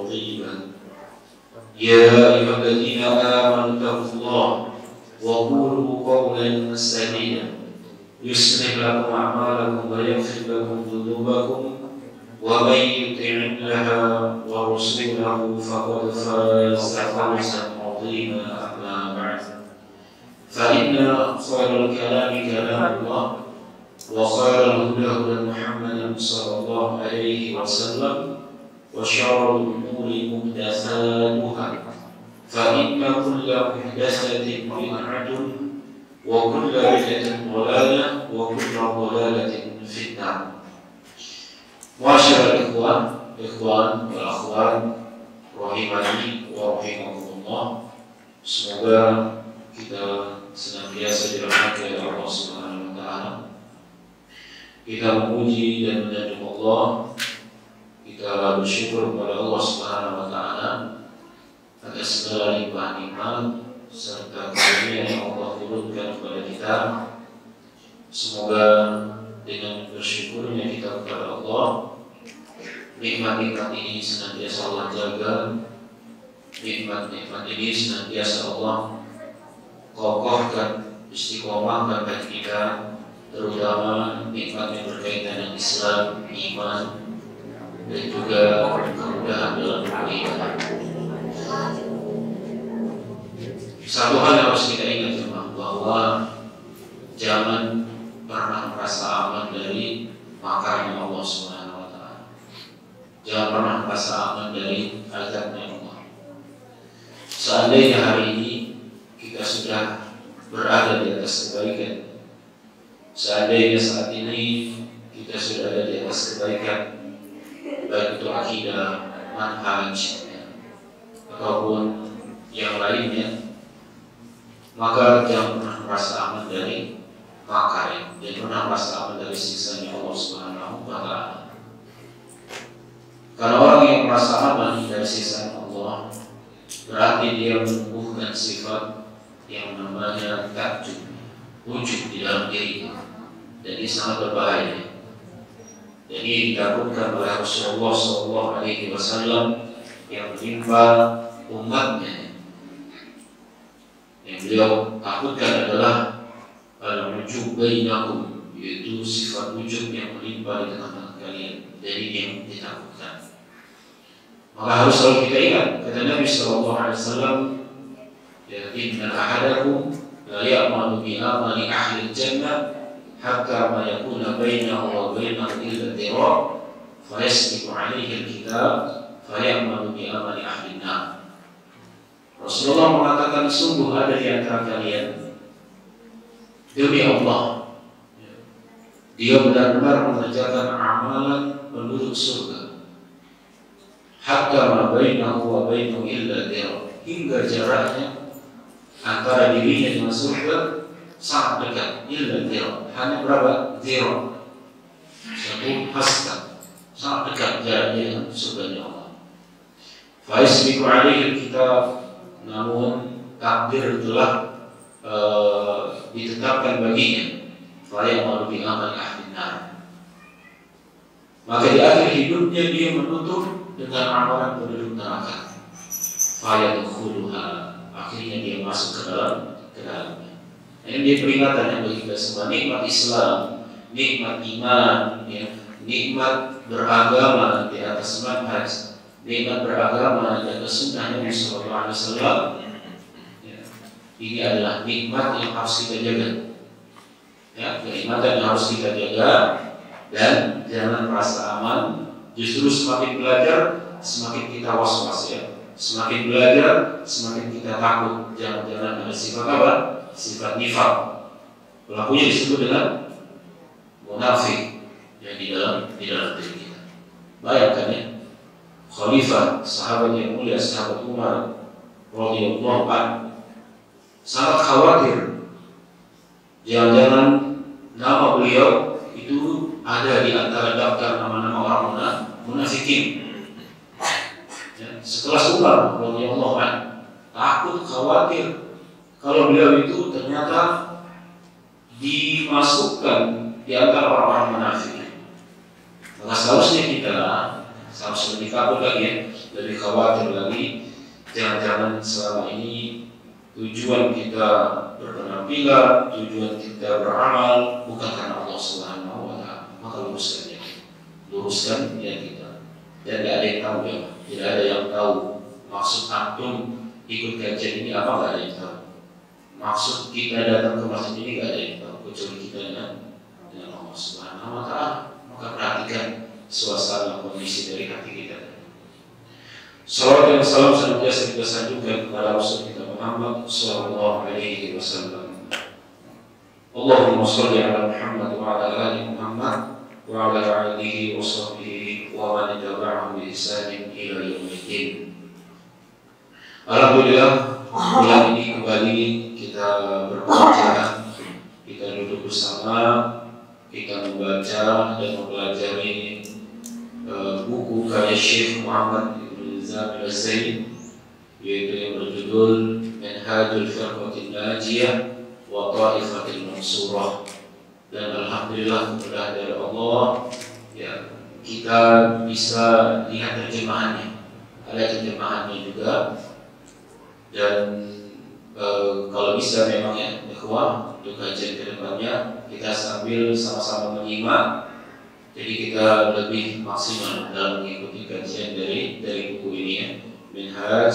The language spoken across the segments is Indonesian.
طيبا. يا أيها الذين آمنوا اتقوا الله وقولوا قولا سديدا يصلح لكم أعمالكم ويغفر لكم ذنوبكم ومن يطع الله ورسوله فقد فاز فوزا عظيما. أما بعد فإن خير الكلام كلام الله وخير الهدى هدى محمد صلى الله عليه وسلم وشر الأمور محدثاتها فإن كل محدثة بدعة وكل بدعة ضلالة وكل ضلالة في النار. Masyaallah ikhwan wal akhwat rahimani wa rahimakumullah. Semoga kita senantiasa dirahmati oleh Allah Subhanahu wa taala. Kita memuji dan menyanjung Allah. Kita bersyukur kepada Allah Subhanahu wa taala atas segala limpahan nikmat serta karunia yang Allah turunkan kepada kita. Semoga dengan bersyukurnya kita kepada Allah, nikmat-nikmat ini senantiasa Allah jaga, nikmat-nikmat ini senantiasa Allah kokohkan, istiqomahkan bagi kita, terutama nikmat yang berkaitan dengan Islam, iman, dan juga kemudahan dalam beribadah. Satu hal yang harus kita ingat bahwa jangan pernah merasa aman dari makarnya Allah Subhanahu wa taala. Jangan pernah merasa aman dari azabnya Allah. Seandainya hari ini kita sudah berada di atas kebaikan, seandainya saat ini kita sudah ada di atas kebaikan, baik itu akidah, manhaj ataupun yang lainnya, maka jangan pernah merasa aman dari makar, dan pernah merasa aman dari siksanya Allah Subhanahu wa taala. Karena orang yang merasa aman dari siksaan Allah berarti dia menumbuhkan sifat yang namanya takjub, ujub di dalam dirinya, dan ini sangat berbahaya. Dan ini ditakutkan oleh Rasulullah SAW yang menimpa umatnya. Yang beliau takutkan adalah al-ujub bainakum, yaitu sifat ujub yang menimpa di tengah-tengah kalian. Jadi yang ditakutkan. Maka harus selalu kita ingat kata Nabi SAW, ya inna ahadakum la ya'malu bi amali ahli jannah hatta ma yakuna bainahu wa bainahu illa dhira' fa yasbiqu 'alaihi al-kitab fa ya'malu bi amali ahli an-nar. Rasulullah mengatakan, sungguh ada di antara kalian, demi Allah, dia benar-benar mengerjakan amalan penduduk surga, hatta ma bainahu wa bainahu illa dhira', hingga jaraknya antara dirinya dengan surga sangat dekat, illa dhira', hanya berapa dhira', satu hasta, sangat dekat jaraknya dengan surganya Allah. Fa yasbiqu 'alaihi al-kitab, namun takdir telah ditetapkan baginya, faya malu bi amal ahli nar, maka di akhir hidupnya dia menutup dengan amalan penduduk neraka, faya dukhuluha, akhirnya dia masuk ke dalamnya. Ini dia peringatan yang bagi kita semua, nikmat Islam, nikmat iman, ya, nikmat beragama di atas manhaj, nikmat beragama di atas sunnah Nabi Sallallahu Alaihi Wasallam. Ini adalah nikmat yang harus kita jaga, ya, kenikmatan yang harus kita jaga, dan jangan merasa aman. Justru semakin belajar, semakin kita was-was, ya. Semakin belajar, semakin kita takut. Jangan-jangan ada sifat apa? Sifat nifaq. Pelakunya disebut dengan munafik yang di dalam diri kita. Bayangkan, ya, Khalifah, sahabat yang mulia, sahabat Umar radhiyallahu anhu, sangat khawatir jangan-jangan nama beliau itu ada di antara daftar nama-nama orang munafikin. Ya, setelah Umar radhiyallahu anhu takut, khawatir kalau beliau itu ternyata dimasukkan di antara orang-orang munafik. Maka seharusnya kita harus lebih takut lagi, ya. lebih khawatir lagi jangan-jangan selama ini tujuan kita berpenampilan, tujuan kita beramal bukan karena Allah Subhanahu wa Ta'ala. Maka luruskan niat kita. Dan tidak ada yang tahu ya, tidak ada yang tahu maksud antum ikut kajian ini apa, nggak ada yang tahu. Maksud kita datang ke masjid ini nggak ada yang tahu kecuali kita dengan Allah Subhanahu wa Ta'ala. Maka perhatikan suasana kondisi dari hati kita. Salawat dan salam senantiasa kita sanjungkan kepada Rasul kita Muhammad sallallahu alaihi wasallam. Allahumma shalli ala Muhammad wa ala ali Muhammad wa ala alihi wa sahbihi wa man tabi'ahum bi ihsan ila yaumil. Alhamdulillah, bulan ini kembali kita berbicara, kita duduk bersama, kita membaca dan mempelajari buku karya Syekh Muhammad Al-Zain, yaitu yang berjudul Minhajul Firqatin Najiyah wa Ta'ifatil Mansurah. Dan alhamdulillah kemudahan dari Allah ya, kita bisa lihat terjemahannya, ada terjemahannya juga. Dan kalau bisa memang ya ikhwah, untuk kajian kedepannya kita sambil sama-sama menyimak, jadi kita lebih maksimal dalam mengikuti kajian dari buku ini ya. Minhaj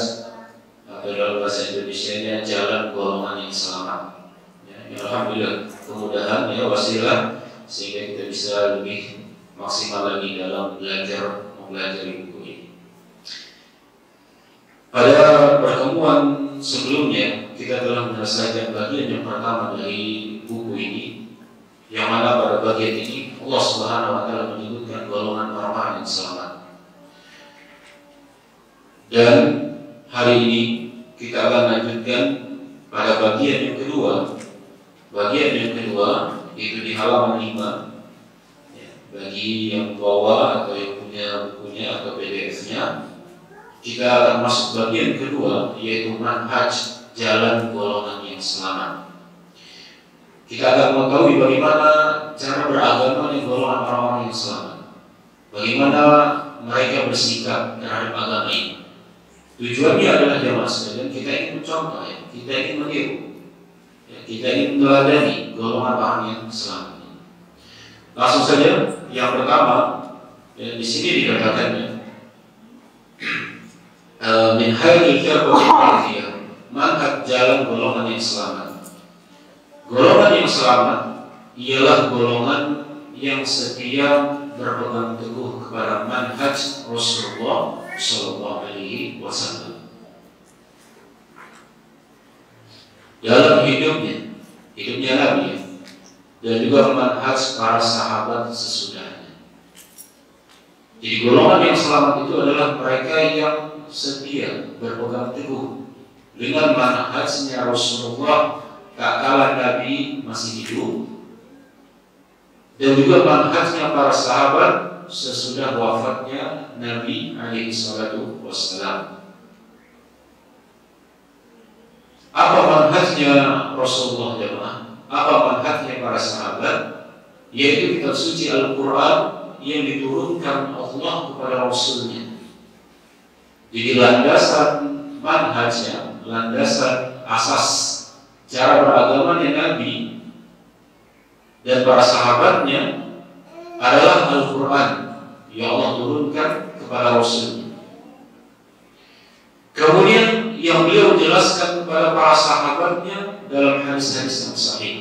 atau dalam bahasa Indonesianya Jalan Golongan yang Selamat ya, alhamdulillah kemudahan ya, wasilah sehingga kita bisa lebih maksimal lagi dalam mempelajari buku ini. Pada pertemuan sebelumnya kita telah menyelesaikan bagian yang pertama dari buku ini, yang mana pada bagian ini Allah Subhanahu wa Ta'ala menyebutkan golongan orang-orang yang selamat. Dan hari ini kita akan lanjutkan pada bagian yang kedua. Bagian yang kedua itu di halaman 5 ya, bagi yang bawa atau yang punya bukunya atau PDF-nya, kita akan masuk bagian kedua, yaitu manhaj jalan golongan yang selamat. Kita akan mengetahui bagaimana cara beragama di golongan orang-orang yang selamat, bagaimana mereka bersikap terhadap agama ini. Tujuannya adalah jamaah sekalian, kita ingin mencontoh ya, kita ingin meniru ya, kita ingin meneladani golongan orang yang selamat ini. Langsung saja yang pertama ya, di sini dikatakannya Minhajul Firqatin Najiyah, manhaj jalan golongan yang selamat. Golongan yang selamat ialah golongan yang setia berpegang teguh kepada manhaj Rasulullah Sallallahu Alaihi Wasallam dalam hidupnya Nabi dan juga manhaj para sahabat sesudahnya. Jadi golongan yang selamat itu adalah mereka yang setia berpegang teguh dengan manhajnya Rasulullah tak kala Nabi masih hidup, dan juga manhajnya para sahabat sesudah wafatnya Nabi alaihi salatu wassalam. Apa manhajnya Rasulullah jemaah? Apa manhajnya para sahabat? Yaitu kitab suci Al-Quran yang diturunkan Allah kepada Rasulnya. Jadi landasan manhajnya, landasan asas cara beragamanya Nabi dan para sahabatnya adalah Al-Quran yang Allah turunkan kepada Rasul. Kemudian yang beliau jelaskan kepada para sahabatnya dalam hadis-hadis yang sahih.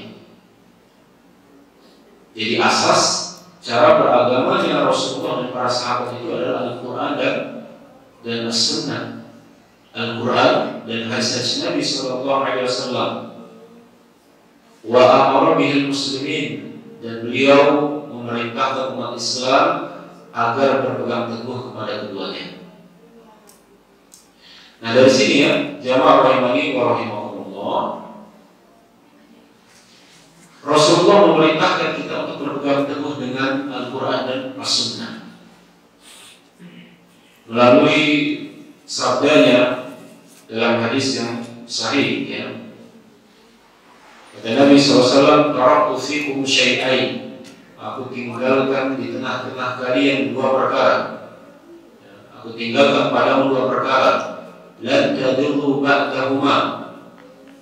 Jadi asas cara beragamanya Rasulullah dan para sahabat itu adalah Al-Quran dan As-Sunnah. Al-Quran dan hadis Nabi Sallallahu Alaihi Wasallam. Wa amara bihil muslimin, dan beliau memerintahkan umat Islam agar berpegang teguh kepada keduanya. Nah dari sini ya, jamaah rahimani wa rahimakumullah, Rasulullah memerintahkan kita untuk berpegang teguh dengan Al-Quran dan As-Sunnah melalui sabdanya dalam hadis yang sahih ya. Kata Nabi SAW, "Taraktu fikum syai'ain." Aku tinggalkan di tengah-tengah kalian dua perkara. aku tinggalkan padamu dua perkara, lan tadillu ba'dahuma,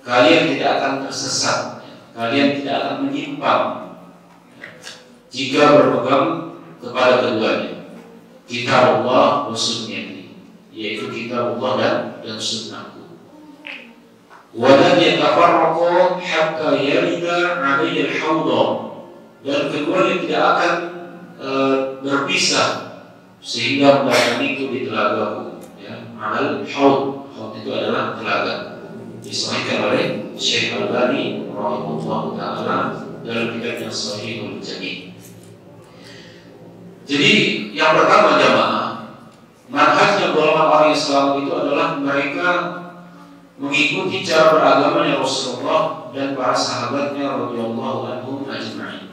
kalian tidak akan tersesat, kalian tidak akan menyimpang jika berpegang kepada keduanya, kitab Allah wa sunnati, yaitu kitab Allah dan sunnahku. Walan yatafarraqu hatta yarida 'alayhi al-hawd, dan keduanya tidak akan berpisah sehingga mendatangiku di telagaku, ya. Al-hawd, hawd itu adalah telaga, disahihkan oleh Syekh Al-Albani rahimahullah taala dalam kitabnya Shahihul Jami'. Jadi yang pertama jamaah, manhajnya golongan orang Islam itu adalah mereka mengikuti cara beragamanya Rasulullah dan para sahabatnya radhiyallahu anhum ajma'in.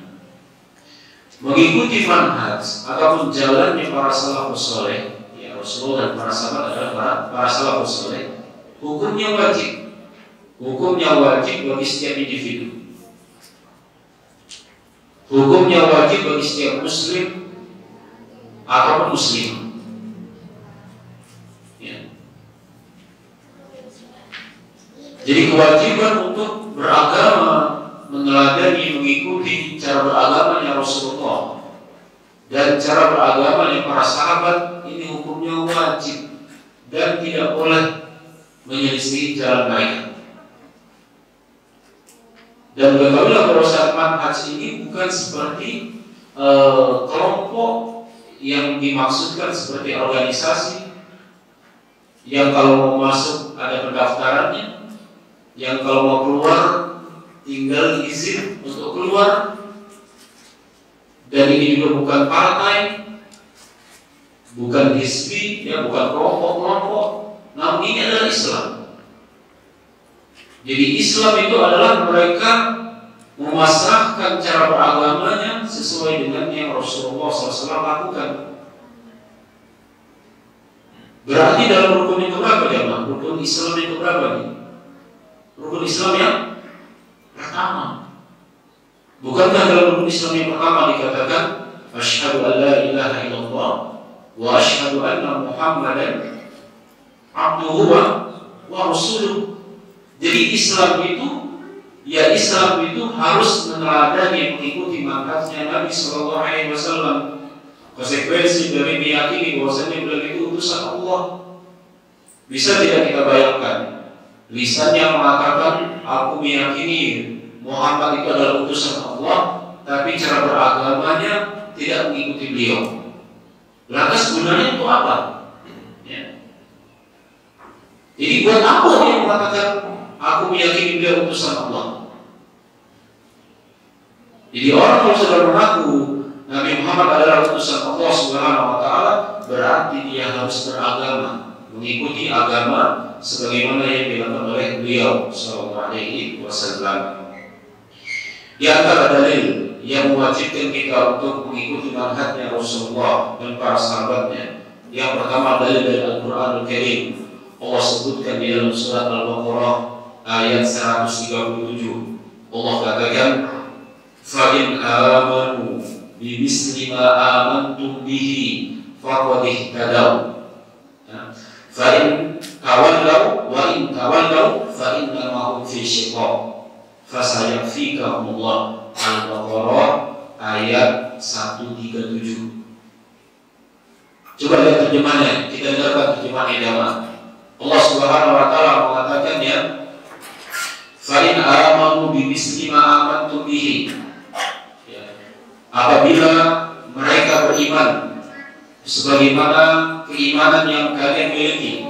Mengikuti manhaj ataupun jalannya para salafus saleh, ya, Rasulullah dan para sahabat adalah para salafus saleh, hukumnya wajib. Hukumnya wajib bagi setiap individu. Hukumnya wajib bagi setiap muslim ataupun muslimah. Ya. Jadi kewajiban untuk beragama, meneladani, mengikuti cara beragamanya Rasulullah dan cara beragamanya para sahabat, ini hukumnya wajib dan tidak boleh menyelisih jalan mereka. Dan ketahuilah bahwa manhaj ini bukan seperti kelompok yang dimaksudkan seperti organisasi yang kalau mau masuk ada pendaftarannya, yang kalau mau keluar tinggal izin untuk keluar. Dan ini juga bukan partai, bukan hizbi, ya, bukan kelompok-kelompok, namun ini adalah Islam. Jadi Islam itu adalah mereka memasrahkan cara beragamanya sesuai dengan yang Rasulullah SAW lakukan. Berarti dalam rukun itu berapa jemaah? Rukun Islam itu berapa nih? Rukun Islam yang pertama. Bukankah dalam rukun Islam yang pertama dikatakan asyhadu an la ilaha illallah wa asyhadu anna Muhammadan abduhu wa rasuluh. Jadi Islam itu harus meneladani, mengikuti manhajnya Nabi Sallallahu Alaihi Wasallam. Konsekuensi dari meyakini bahwasanya beliau itu utusan Allah. Bisa tidak kita bayangkan? Lisannya mengatakan aku meyakini Muhammad itu adalah utusan Allah, tapi cara beragamanya tidak mengikuti beliau. Lantas gunanya itu apa? Ya. Jadi buat apa dia mengatakan aku meyakini beliau utusan Allah? Jadi orang kalau sudah mengaku Nabi Muhammad adalah utusan Allah Subhanahu wa taala, berarti dia harus beragama, mengikuti agama sebagaimana yang dilakukan oleh beliau sallallahu alaihi wasallam. Di antara dalil yang mewajibkan kita untuk mengikuti manhajnya Rasulullah dan para sahabatnya, yang pertama dalil dari Al-Qur'anul Karim. Allah sebutkan di dalam surat Al-Baqarah ayat 137. Allah katakan, "Fa in amanu bimisli ma amantum bihi faqad ihtadaw. Fa in tawallaw wa in tawallaw fa innama hum fi shiqaq. Fasayakfikahumullah." Al-Baqarah ayat 137. Coba lihat terjemahannya, kita dengarkan terjemahannya jamaah. Allah Subhanahu wa taala mengatakan, ya, fa in amanu bimisli ma amantum bihi. Apabila mereka beriman sebagaimana keimanan yang kalian miliki,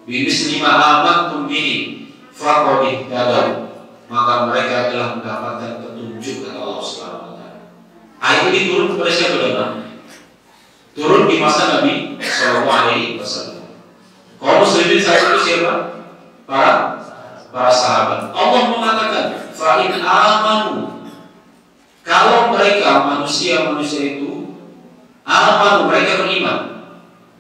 bimisli ma amantum bihi faqad ihtadaw, maka mereka telah mendapatkan petunjuk dari Allah Subhanahu wa taala. Ayat ini turun kepada siapa, Bapak? Turun di masa Nabi sallallahu alaihi wasallam. Kaum muslimin saat itu siapa? Para sahabat. Allah mengatakan, fa in amanu, kalau mereka manusia-manusia itu amanu, mereka beriman,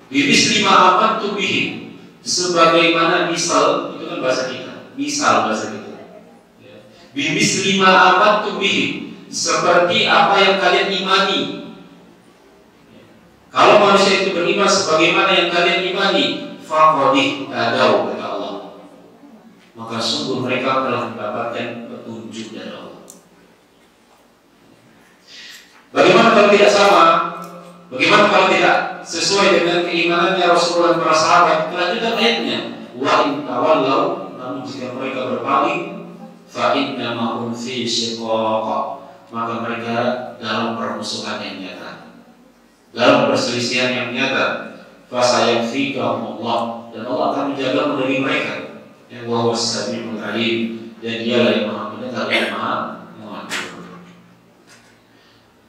bimisli ma amantum bihi, sebagaimana misal, itu kan bahasa kita, misal bahasa kita. Bimisli ma amantum bihi, seperti apa yang kalian imani. Kalau manusia itu beriman sebagaimana yang kalian imani, faqadih tadau, kata Allah, maka sungguh mereka telah mendapatkan petunjuk dari Allah. Bagaimana kalau tidak sama? Bagaimana kalau tidak sesuai dengan keimanannya Rasulullah dan para sahabat? Lanjutkan ayatnya, wa in tawallaw, namun jika mereka berpaling, fa innama hum fi shiqaq, maka mereka dalam permusuhan yang nyata, dalam perselisihan yang nyata. Fa sayakfikahumullah, dan Allah akan menjaga dari mereka. Yang wa huwas samiul alim, dan Dialah yang Maha mendengar dan Maha mengetahui.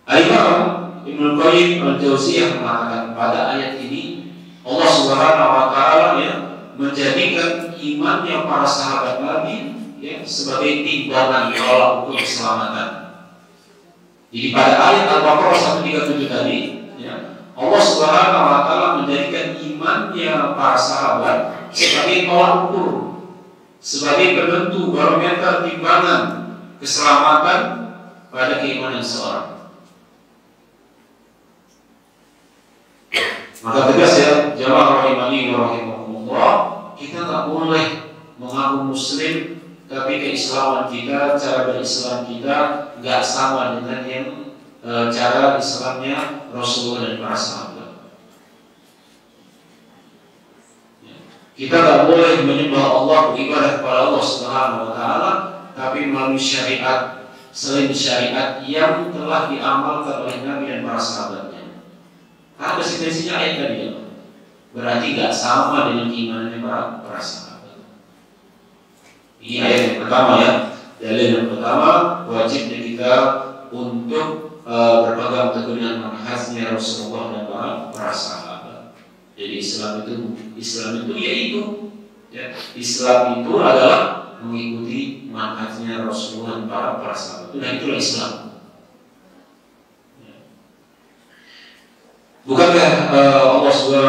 Al-Imam Ibnu Qayyim Al-Jauziyah mengatakan pada ayat ini Allah Subhanahu wa taala ya menjadikan imannya para sahabat Nabi ya sebagai timbangan tolak ukur keselamatan. Jadi pada ayat Al-Baqarah 137 tadi ya, Allah Subhanahu wa taala menjadikan imannya para sahabat sebagai tolak ukur, sebagai penentu barometer timbangan keselamatan pada keimanan seorang. Maka tegas ya, jamaah rahimani wa rahimakumullah, kita tak boleh mengaku muslim tapi keislaman kita, cara berislam kita nggak sama dengan yang cara Islamnya Rasulullah dan para sahabat. Kita tak boleh menyembah Allah, beribadah kepada Allah Subhanahu wa taala tapi melalui syariat selain syariat yang telah diamalkan oleh Nabi dan para sahabatnya. Ada konsekuensinya ayat tadi ya. Berarti gak sama dengan keimanannya para sahabat. Ini ayat yang pertama ya. Dalil yang pertama, wajibnya kita untuk berpegang teguh dengan manhajnya Rasulullah dan para sahabat. Jadi Islam itu yaitu ya, Islam itu adalah mengikuti manhajnya Rasulullah dan para sahabat. Nah itulah Islam. Bukankah Allah juga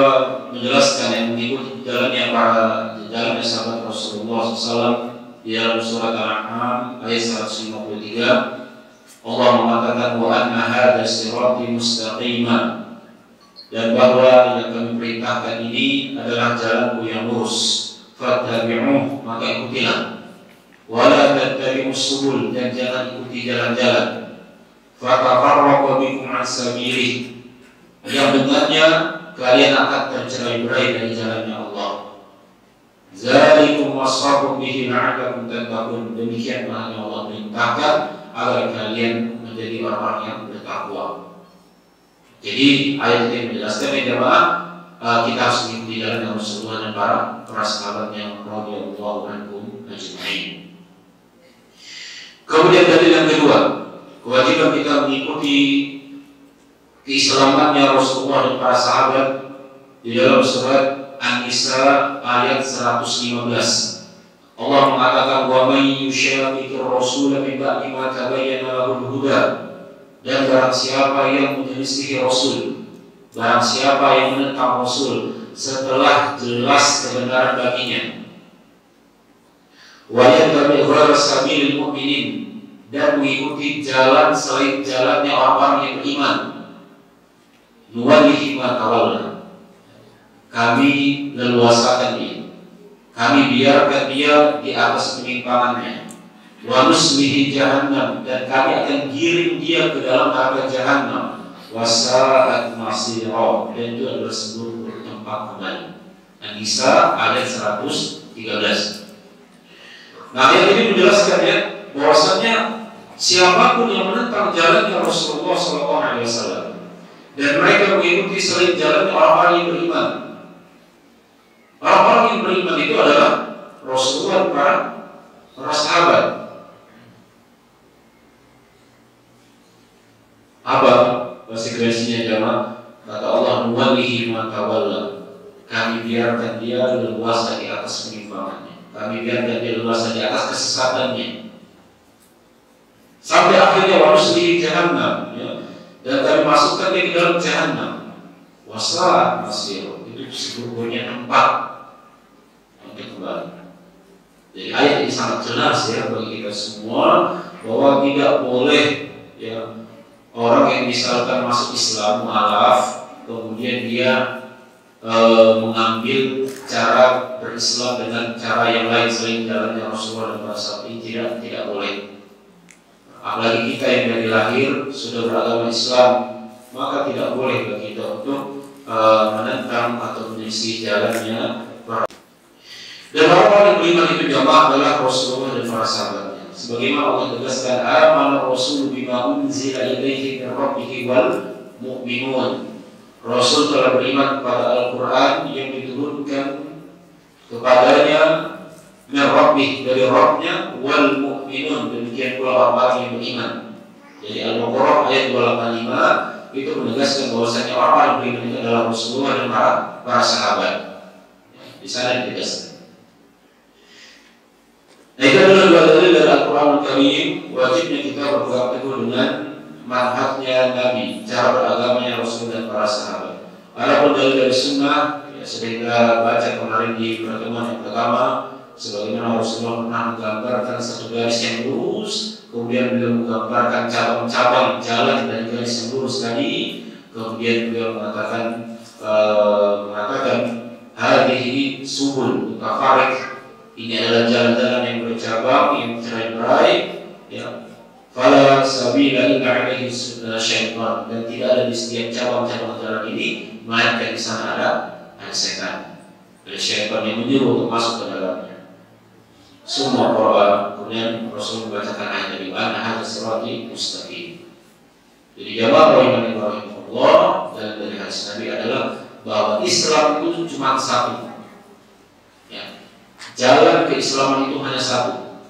menjelaskan yang mengikuti jalannya sahabat Rasulullah SAW di dalam surat Al-An'am ayat 153, Allah mengatakan wa anna hadza sirati mustaqiman, dan bahwa yang kami perintahkan ini adalah jalanku yang lurus, fattabi'uh, maka ikutilah, wa la tattabi'us subul, dan jangan ikuti jalan-jalan, fatafarraqu bikum an sabilihi, yang dengannya kalian akan tercerai-berai dari jalannya Allah. Zalikum wasaqum bihi la'allakum tattaqun, demikianlah yang Allah perintahkan agar kalian menjadi orang-orang yang bertakwa. Jadi ayat ini menjelaskan ya jemaah, kita harus mengikuti jalan Rasulullah dan para sahabat yang radhiyallahu anhum ajma'in. Kemudian dalil yang kedua, kewajiban kita mengikuti keislamannya Rasulullah dan para sahabat di dalam surat An-Nisa ayat 115. Allah mengatakan wa may yushaqiqir rasul min ba'di ma tabayyana lahul huda, dan barang siapa yang menyelisihi Rasul, barang siapa yang menentang Rasul setelah jelas kebenaran baginya, wa yattabi' ghayra sabilil mu'minin, dan mengikuti jalan selain jalannya orang-orang yang beriman, nuwallihi ma tawalla, kami leluasakan dia, kami biarkan dia di atas penyimpangannya, wa nuslihi jahannam, dan kami akan giring dia ke dalam neraka jahannam, wa sa'at masira, dan itu adalah seburuk tempat kembali. An-Nisa ayat 113. Nah ayat ini menjelaskan ya bahwasanya siapapun yang menentang jalannya Rasulullah SAW dan mereka mengikuti selain jalannya orang-orang yang beriman. Orang-orang yang beriman itu adalah Rasulullah dan para sahabat. Apa konsekuensinya jemaah? Kata Allah, nuwallihi ma tawalla, kami biarkan dia leluasa di atas penyimpangannya, kami biarkan dia leluasa di atas kesesatannya, sampai akhirnya wa nuslihi jahannam, ya, dan kami masukkan dia ke dalam jahannam, wasa'at masir, itu seburuknya tempat untuk kembali. Jadi ayat ini sangat jelas ya bagi kita semua bahwa tidak boleh ya orang yang misalkan masuk Islam mualaf kemudian dia mengambil cara berislam dengan cara yang lain selain jalannya Rasulullah dan para sahabat, ini tidak boleh. Apalagi kita yang dari lahir sudah beragama Islam, maka tidak boleh bagi kita untuk menentang atau menyelisih jalannya. Dan orang-orang yang beriman itu jamaah adalah Rasulullah dan para sahabatnya. Sebagaimana Allah tegaskan, amana Rasul bima unzila ilaihi min rabbih wal mu'minun. Rasul telah beriman kepada Al-Quran yang diturunkan kepadanya min rabbih, dari Rabbnya, wal mu'minun, demikian pula orang-orang yang beriman. Jadi Al-Baqarah ayat 285 itu menegaskan bahwasanya orang-orang yang beriman itu adalah Rasulullah dan para sahabat. Di sana ditegaskan. Nah, itu adalah dua dalil dari Al-Quran Al-Karim. Wajibnya kita berpegang teguh dengan manhajnya Nabi, cara beragamanya Rasul dan para sahabat. Adapun dalil dari sunnah, ya, sehingga baca kemarin di pertemuan yang pertama, sebagaimana Rasulullah pernah menggambarkan satu garis yang lurus, kemudian beliau menggambarkan cabang-cabang jalan dari garis yang lurus tadi, kemudian beliau mengatakan hadhihi subul mutafarriq, ini adalah jalan-jalan yang bercabang, yang cerai-berai, ya. Fala sabila illa alaihi syaitan, dan tidak ada di setiap cabang-cabang jalan ini melainkan di sana ada setan. Ada syaitan yang menyuruh untuk masuk ke dalamnya. Semua Quran, kemudian Rasul membacakan ayat dari mana hadza sirati mustaqim. Jadi jamaah rahimahullah, dan dari hadis Nabi adalah bahwa Islam itu cuma satu. Ya. Jalan keislaman itu hanya satu.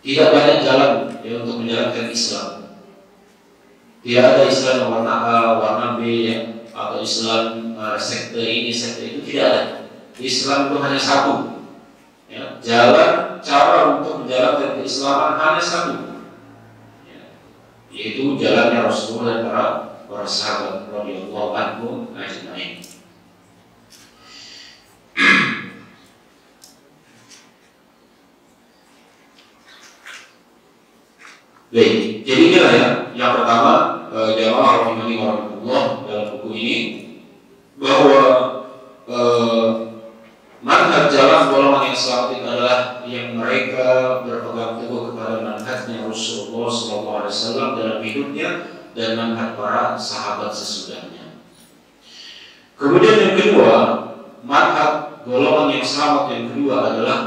Tidak banyak jalan ya untuk menjalankan Islam. Tidak ada Islam warna A, warna B, ya, atau Islam sekte ini, sekte itu, tidak ada. Islam itu hanya satu. Ya, jalan cara untuk menjalankan keislaman hanya satu. Ya, yaitu jalannya Rasulullah dan para sahabat radhiyallahu anhum ajma'in. Baik, jadi inilah ya yang pertama, jamaah rahimani warahmatullah, dalam buku ini bahwa manhaj jalan golongan yang selamat itu adalah yang mereka berpegang teguh kepada manhajnya Rasulullah SAW dalam hidupnya dan manhaj para sahabat sesudahnya. Kemudian yang kedua, manhaj golongan yang selamat yang kedua adalah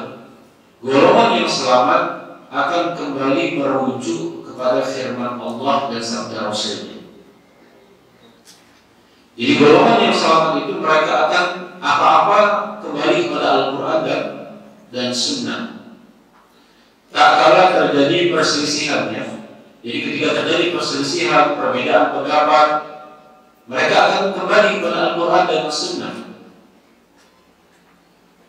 golongan yang selamat akan kembali merujuk kepada firman Allah dan sabda Rasulnya. Jadi golongan yang selamat itu mereka akan apa-apa kembali kepada Al-Quran dan Sunnah. Tak kala terjadi perselisihan, ya. Jadi ketika terjadi perselisihan, perbedaan pendapat, mereka akan kembali kepada Al-Quran dan Sunnah.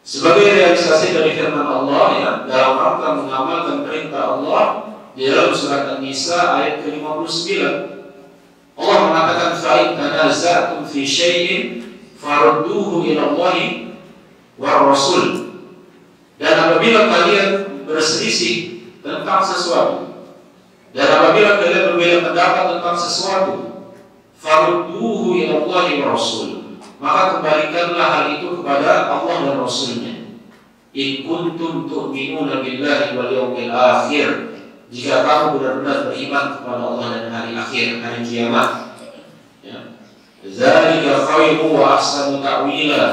Sebagai realisasi dari firman Allah, ya, dalam rangka mengamalkan perintah Allah di dalam surat An-Nisa ayat ke-59, Allah mengatakan fa'in tanaza'tum fi syai'in farudduhu ila Allahi war Rasul. Dan apabila kalian berselisih tentang sesuatu, dan apabila kalian berbeda pendapat tentang sesuatu, farudduhu ila Allahi war Rasul, maka kembalikanlah hal itu kepada Allah dan Rasulnya. In kuntum tu'minuna billahi wal yawmil akhir, jika kamu benar-benar beriman kepada Allah dan hari akhir, hari kiamat, ya. Zalika khairu wa ahsanu ta'wila,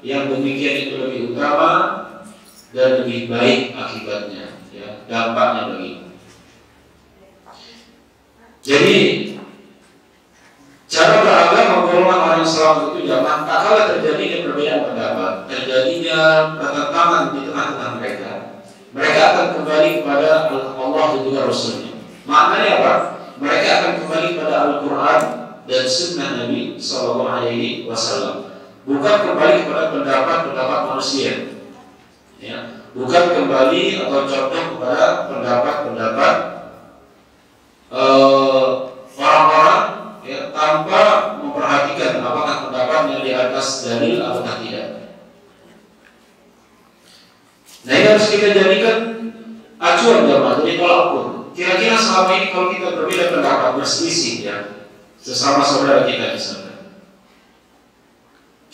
yang demikian itu lebih utama dan lebih baik akibatnya, ya, dampaknya bagi. Jadi cara beragama golongan orang yang selamat itu jangan tak kala terjadinya perbedaan pendapat, terjadinya pertentangan di tengah-tengah mereka, mereka akan kembali kepada Allah dan juga Rasulnya. Maknanya apa? Mereka akan kembali kepada Al-Quran dan Sunnah Nabi SAW. Bukan kembali kepada pendapat-pendapat manusia, ya. Bukan kembali atau contoh kepada pendapat-pendapat orang-orang, ya, tanpa memperhatikan apakah pendapatnya di atas dalil atau tidak. Nah, ini harus kita jadikan acuan jamaah, jadi tolak ukur. Kira-kira selama ini kalau kita berbeda pendapat, berselisih, ya, sesama saudara kita di sana,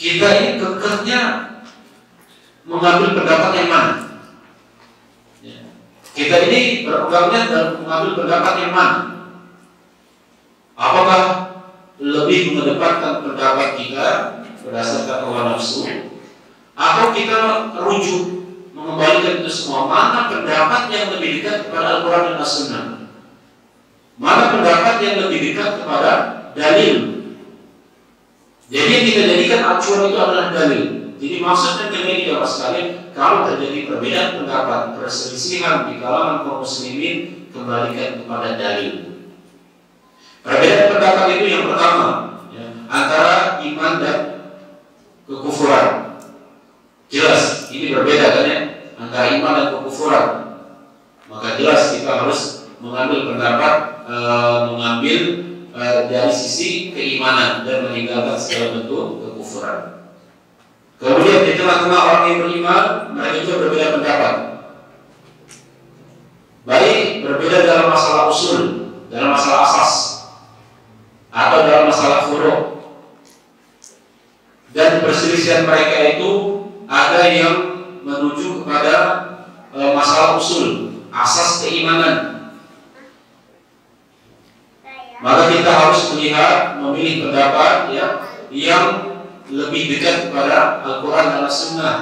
kita ini kekehnya mengambil pendapat yang mana? Ya. Kita ini berpegangnya dan mengambil pendapat yang mana? Apakah lebih mengedepankan pendapat kita berdasarkan hawa nafsu, atau kita rujuk mengembalikan itu semua, mana pendapat yang lebih dekat kepada Al-Quran dan As-Sunnah, mana pendapat yang lebih dekat kepada dalil. Jadi yang kita jadikan acuan itu adalah dalil. Jadi maksudnya ini dapat sekali, kalau terjadi perbedaan pendapat, perselisihan di kalangan kaum muslimin, kembalikan kepada dalil. Perbedaan pendapat itu yang pertama, ya, antara iman dan kekufuran. Jelas ini berbeda kan ya, antara iman dan kekufuran. Maka jelas kita harus mengambil pendapat, dari sisi keimanan dan meninggalkan segala bentuk kekufuran. Kemudian di tengah-tengah orang yang beriman, mereka juga berbeda pendapat. Baik berbeda dalam masalah usul, dalam masalah asas, atau dalam masalah furu'. Dan perselisihan mereka itu ada yang menuju kepada masalah usul, asas keimanan. Maka kita harus melihat, memilih pendapat ya, yang lebih dekat kepada Al-Quran dan As-Sunnah.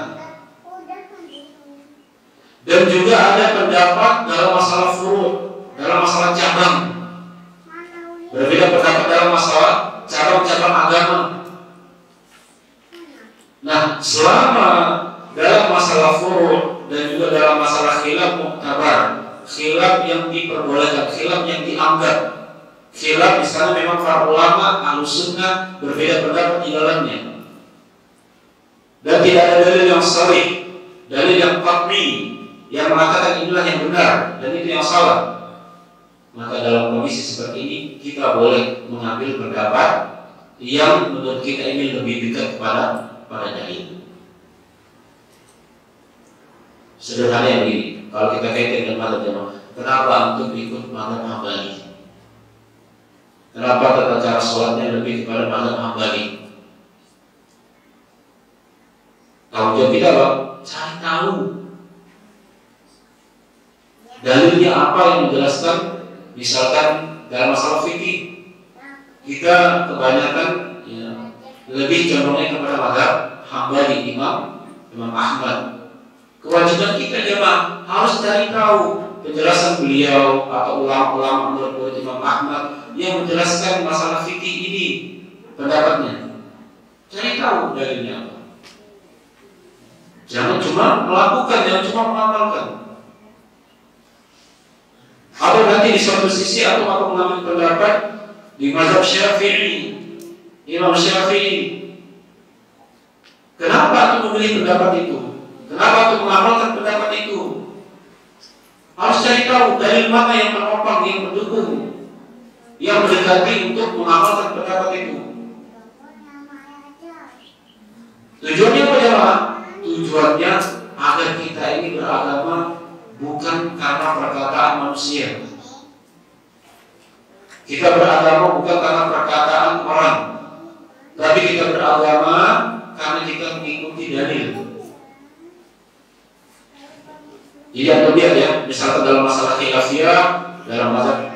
Dan juga ada pendapat dalam masalah furu', dalam masalah cabang. Berbeda pendapat dalam masalah cabang-cabang agama. Nah, selama dalam masalah furu' dan juga dalam masalah khilaf muktabar, khilaf yang diperbolehkan, khilaf yang dianggap, khilaf di sana memang para ulama Ahlussunnah berbeda pendapat di dalamnya. Dan tidak ada dalil yang sahih, dalil yang qat'i yang mengatakan inilah yang benar dan itu yang salah. Maka dalam kondisi seperti ini kita boleh mengambil pendapat yang menurut kita ini lebih dekat pada dalil. Sederhana begini, kalau kita kaitkan dengan mazhab jamaah, kenapa antum ikut mazhab Hambali? Kenapa tata cara sholatnya lebih kepada mazhab Hambali? Tanggung jawab kita apa? Cari tahu dalilnya apa yang menjelaskan. Misalkan dalam masalah fikih, kita kebanyakan ya, lebih condongnya kepada mazhab Hambali, Imam Ahmad. Kewajiban kita jemaah harus cari tahu penjelasan beliau atau ulama-ulama menurut Imam Ahmad yang menjelaskan masalah fikih ini, pendapatnya. Cari tahu dalilnya apa. Jangan cuma melakukan, jangan cuma mengamalkan. Atau nanti di suatu sisi atau mengambil pendapat di mazhab Syafi'i, Imam Syafi'i. Kenapa aku memilih pendapat itu? Kenapa aku mengamalkan pendapat itu? Harus cari tahu dalil mana yang menopang, yang mendukung, yang mendekati untuk mengamalkan pendapat itu. Tujuannya apa jemaah? Tujuannya agar kita ini beragama bukan karena perkataan manusia. Kita beragama bukan karena perkataan orang, tapi kita beragama karena kita mengikuti dalil. Jadi yang lihat ya, misalkan dalam masalah khilafiyah, dalam mazhab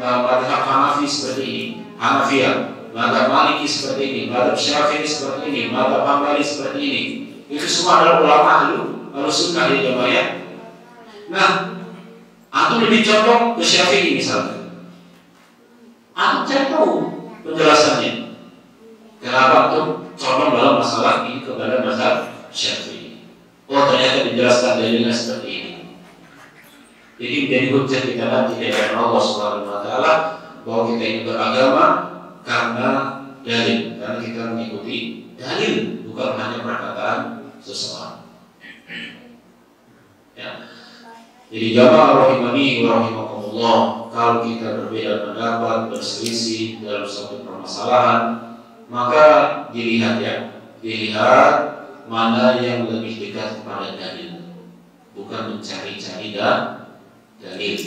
Hanafi seperti ini, Hanafiyah, mazhab Maliki seperti ini, mazhab Syafi'i seperti ini, mazhab Hambali seperti ini. Itu semua adalah ulama Ahlussunnah di jamaah. Nah, antum lebih condong ke Syafi'i misalnya. Antum cari tahu penjelasannya. Kenapa antum condong dalam masalah ini kepada mazhab Syafi'i? Oh, ternyata dijelaskan dalilnya seperti ini. Jadi menjadi hujjah kita nanti di hadapan Allah Subhanahu wa taala bahwa kita ini beragama karena dalil, karena kita mengikuti dalil, bukan hanya perkataan seseorang. Ya. Jadi jamaah rahimani wa rahimakumullah, kalau kita berbeda pendapat, berselisih dalam suatu permasalahan, maka dilihat mana yang lebih dekat kepada dalil, bukan mencari-cari dalil.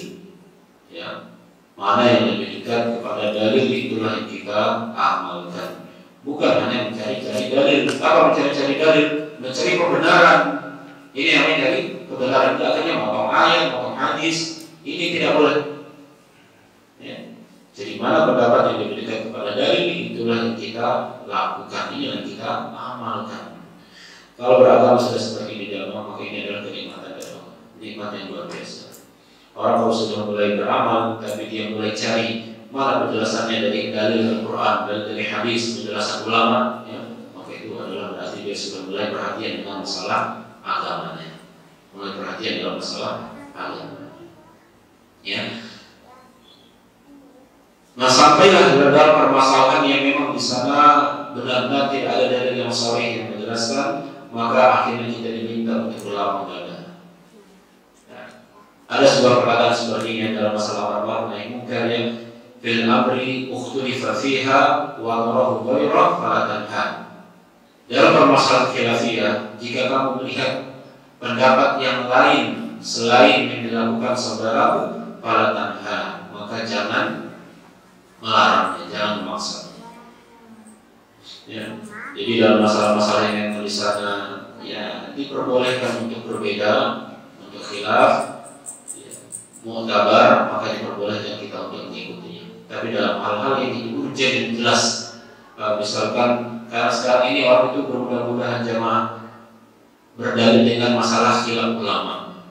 Ya, mana yang lebih dekat kepada dalil itulah yang kita amalkan, bukan hanya mencari-cari dalil. Apa mencari-cari dalil? Mencari kebenaran. Ini yang mencari kebenaran, akhirnya motong ayat, motong hadis. Ini tidak boleh. Ya. Jadi mana pendapat yang lebih dekat kepada dalil, itulah yang kita lakukan, ini yang kita amalkan. Kalau beragama sudah seperti ini dalam, maka ini adalah kenikmatan dalam, nikmat yang luar biasa. Orang kalau sudah mulai beramal, tapi dia mulai cari mana penjelasannya dari dalil Al-Quran dan dari hadis, penjelasan ulama, ya, maka itu adalah berarti dia sudah mulai perhatian dengan masalah agamanya, mulai perhatian dalam masalah agama. Ya. Nah, sampailah dalam permasalahan yang memang di sana benar-benar tidak ada dalil yang sahih yang menjelaskan, maka akhirnya kita diminta untuk berlapang dada. Nah, ada sebuah perkataan seperti ini dalam masalah ma'ruf nahi munkar yang fil amri ukhtulifa fiha wa amrahu ghairah fala tanha. Dalam permasalahan khilafiyah, jika kamu melihat pendapat yang lain selain yang dilakukan saudaramu, fala tanha, maka jangan melarangnya, jangan memaksa. Ya. Jadi dalam masalah-masalah yang di sana, ya diperbolehkan untuk berbeda, untuk khilaf, ya, mu'tabar, maka diperbolehkan kita untuk mengikutinya. Tapi dalam hal-hal yang urgent dan jelas, misalkan karena sekarang ini orang itu bermudah-mudahan jamaah berdalil dengan masalah khilaf ulama,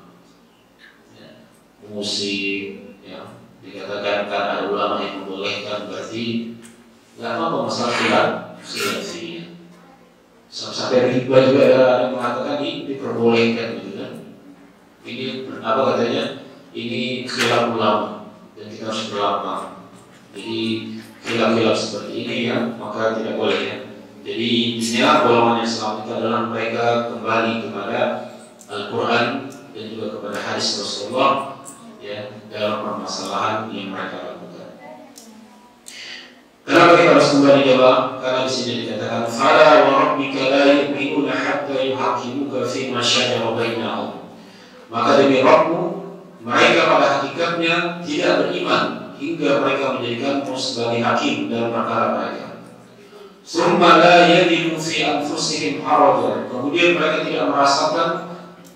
ya, musik, ya, dikatakan kan ada ulama yang membolehkan, berarti nggak apa-apa masalah khilafiyah. Sampai riba juga ada yang mengatakan ini diperbolehkan gitu kan. Ini apa katanya? Ini khilaf ulama dan kita harus berlapang. Jadi khilaf-khilaf seperti ini ya, maka tidak boleh ya. Jadi intinya golongan yang selamat itu adalah mereka kembali kepada Al-Quran dan juga kepada hadis Rasulullah, ya, dalam permasalahan yang mereka lakukan. Kenapa kita harus kembali jawab? Karena di sini dikatakan fala wa rabbika la yu'minuna hatta yuhaqqimuka fi ma shajara bainahum. Maka demi Rabbmu, mereka pada hakikatnya tidak beriman hingga mereka menjadikanmu sebagai hakim dalam perkara mereka. Summa la yajidu fi anfusihim harajan. Kemudian mereka tidak merasakan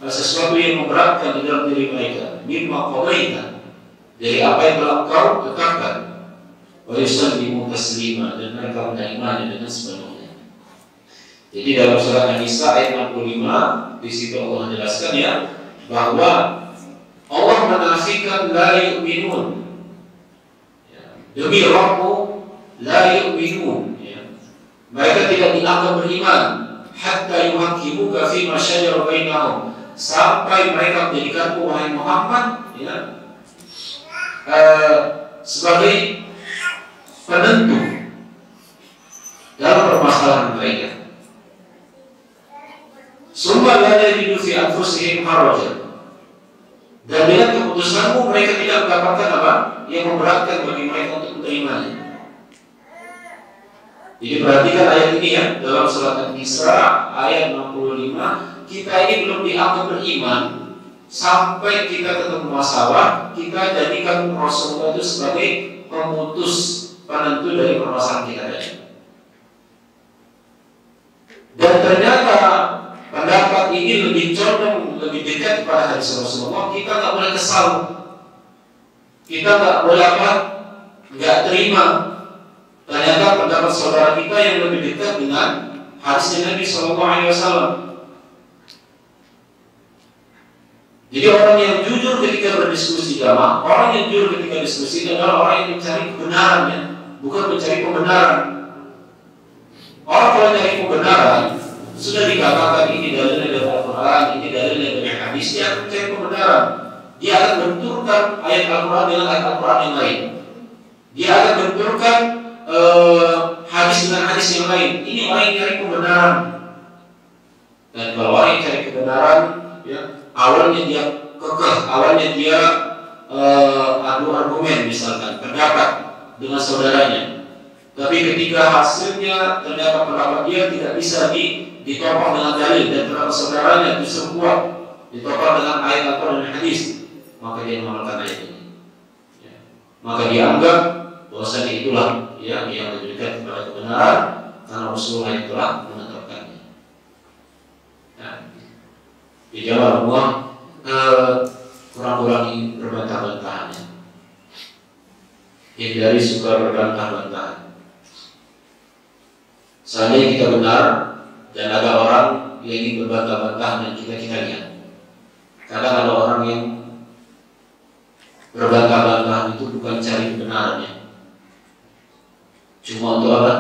sesuatu yang memberatkan di dalam diri mereka. Mimma qadaita, dari apa yang telah engkau tetapkan. Wa yusallimu taslima, dan mereka menerimanya dengan sepenuhnya. Jadi dalam surat An-Nisa ayat 65, di situ Allah jelaskan ya bahwa Allah menafikan la yu'minun. Ya, demi Rabbmu la yu'minun. Ya. Mereka tidak dianggap beriman hatta yuhaqqimuka fi ma shajara bainahum, sampai mereka menjadikanmu wahai Muhammad, ya, sebagai penentu dalam permasalahan mereka. Summa la yajidu fi anfusihim harajan, dan dengan keputusanmu mereka tidak mendapatkan apa yang memberatkan bagi mereka untuk menerimanya. Jadi perhatikan ayat ini ya, dalam surat An-Nisa ayat 65, kita ini belum dianggap beriman sampai kita ketemu masalah, kita jadikan Rasulullah itu sebagai pemutus, penentu dari permasalahan kita tadi. Dan ternyata pendapat ini lebih condong, lebih dekat kepada hadis Rasulullah. Kita nggak boleh kesal, kita nggak boleh apa, nggak terima. Ternyata pendapat saudara kita yang lebih dekat dengan hadisnya Nabi SAW. Jadi orang yang jujur ketika berdiskusi jamaah, orang yang jujur ketika diskusi adalah orang yang mencari kebenaran, ya, bukan mencari pembenaran. Orang kalau mencari pembenaran, sudah dikatakan ini dalilnya dari Al-Quran, ini dalilnya dari hadis, dia akan mencari pembenaran. Dia akan benturkan ayat Al-Quran dengan ayat Al-Quran yang lain. Dia akan benturkan hadis dengan hadis yang lain. Ini orang yang cari pembenaran. Dan kalau orang yang cari kebenaran, ya, awalnya dia kekeh, awalnya dia adu argumen, misalkan pendapat dengan saudaranya. Tapi ketika hasilnya ternyata pendapat dia tidak bisa ditopang dengan dalil, dan pendapat saudaranya justru kuat ditopang dengan ayat Al-Quran dan hadis, maka dia mengamalkan ayat ini. Ya. Maka dia anggap bahwasanya itulah ya yang lebih dekat kepada kebenaran, karena Rasulullah yang telah menetapkannya. Nah, di Jawa semua kurang-kurangi berbantah-bantahannya. Hindari suka berbantah-bantahan. Seandainya kita benar dan ada orang yang ingin berbantah-bantahan dan kita lihat. Kadang ada orang yang berbantah-bantahan itu bukan cari kebenarannya, cuma untuk apa?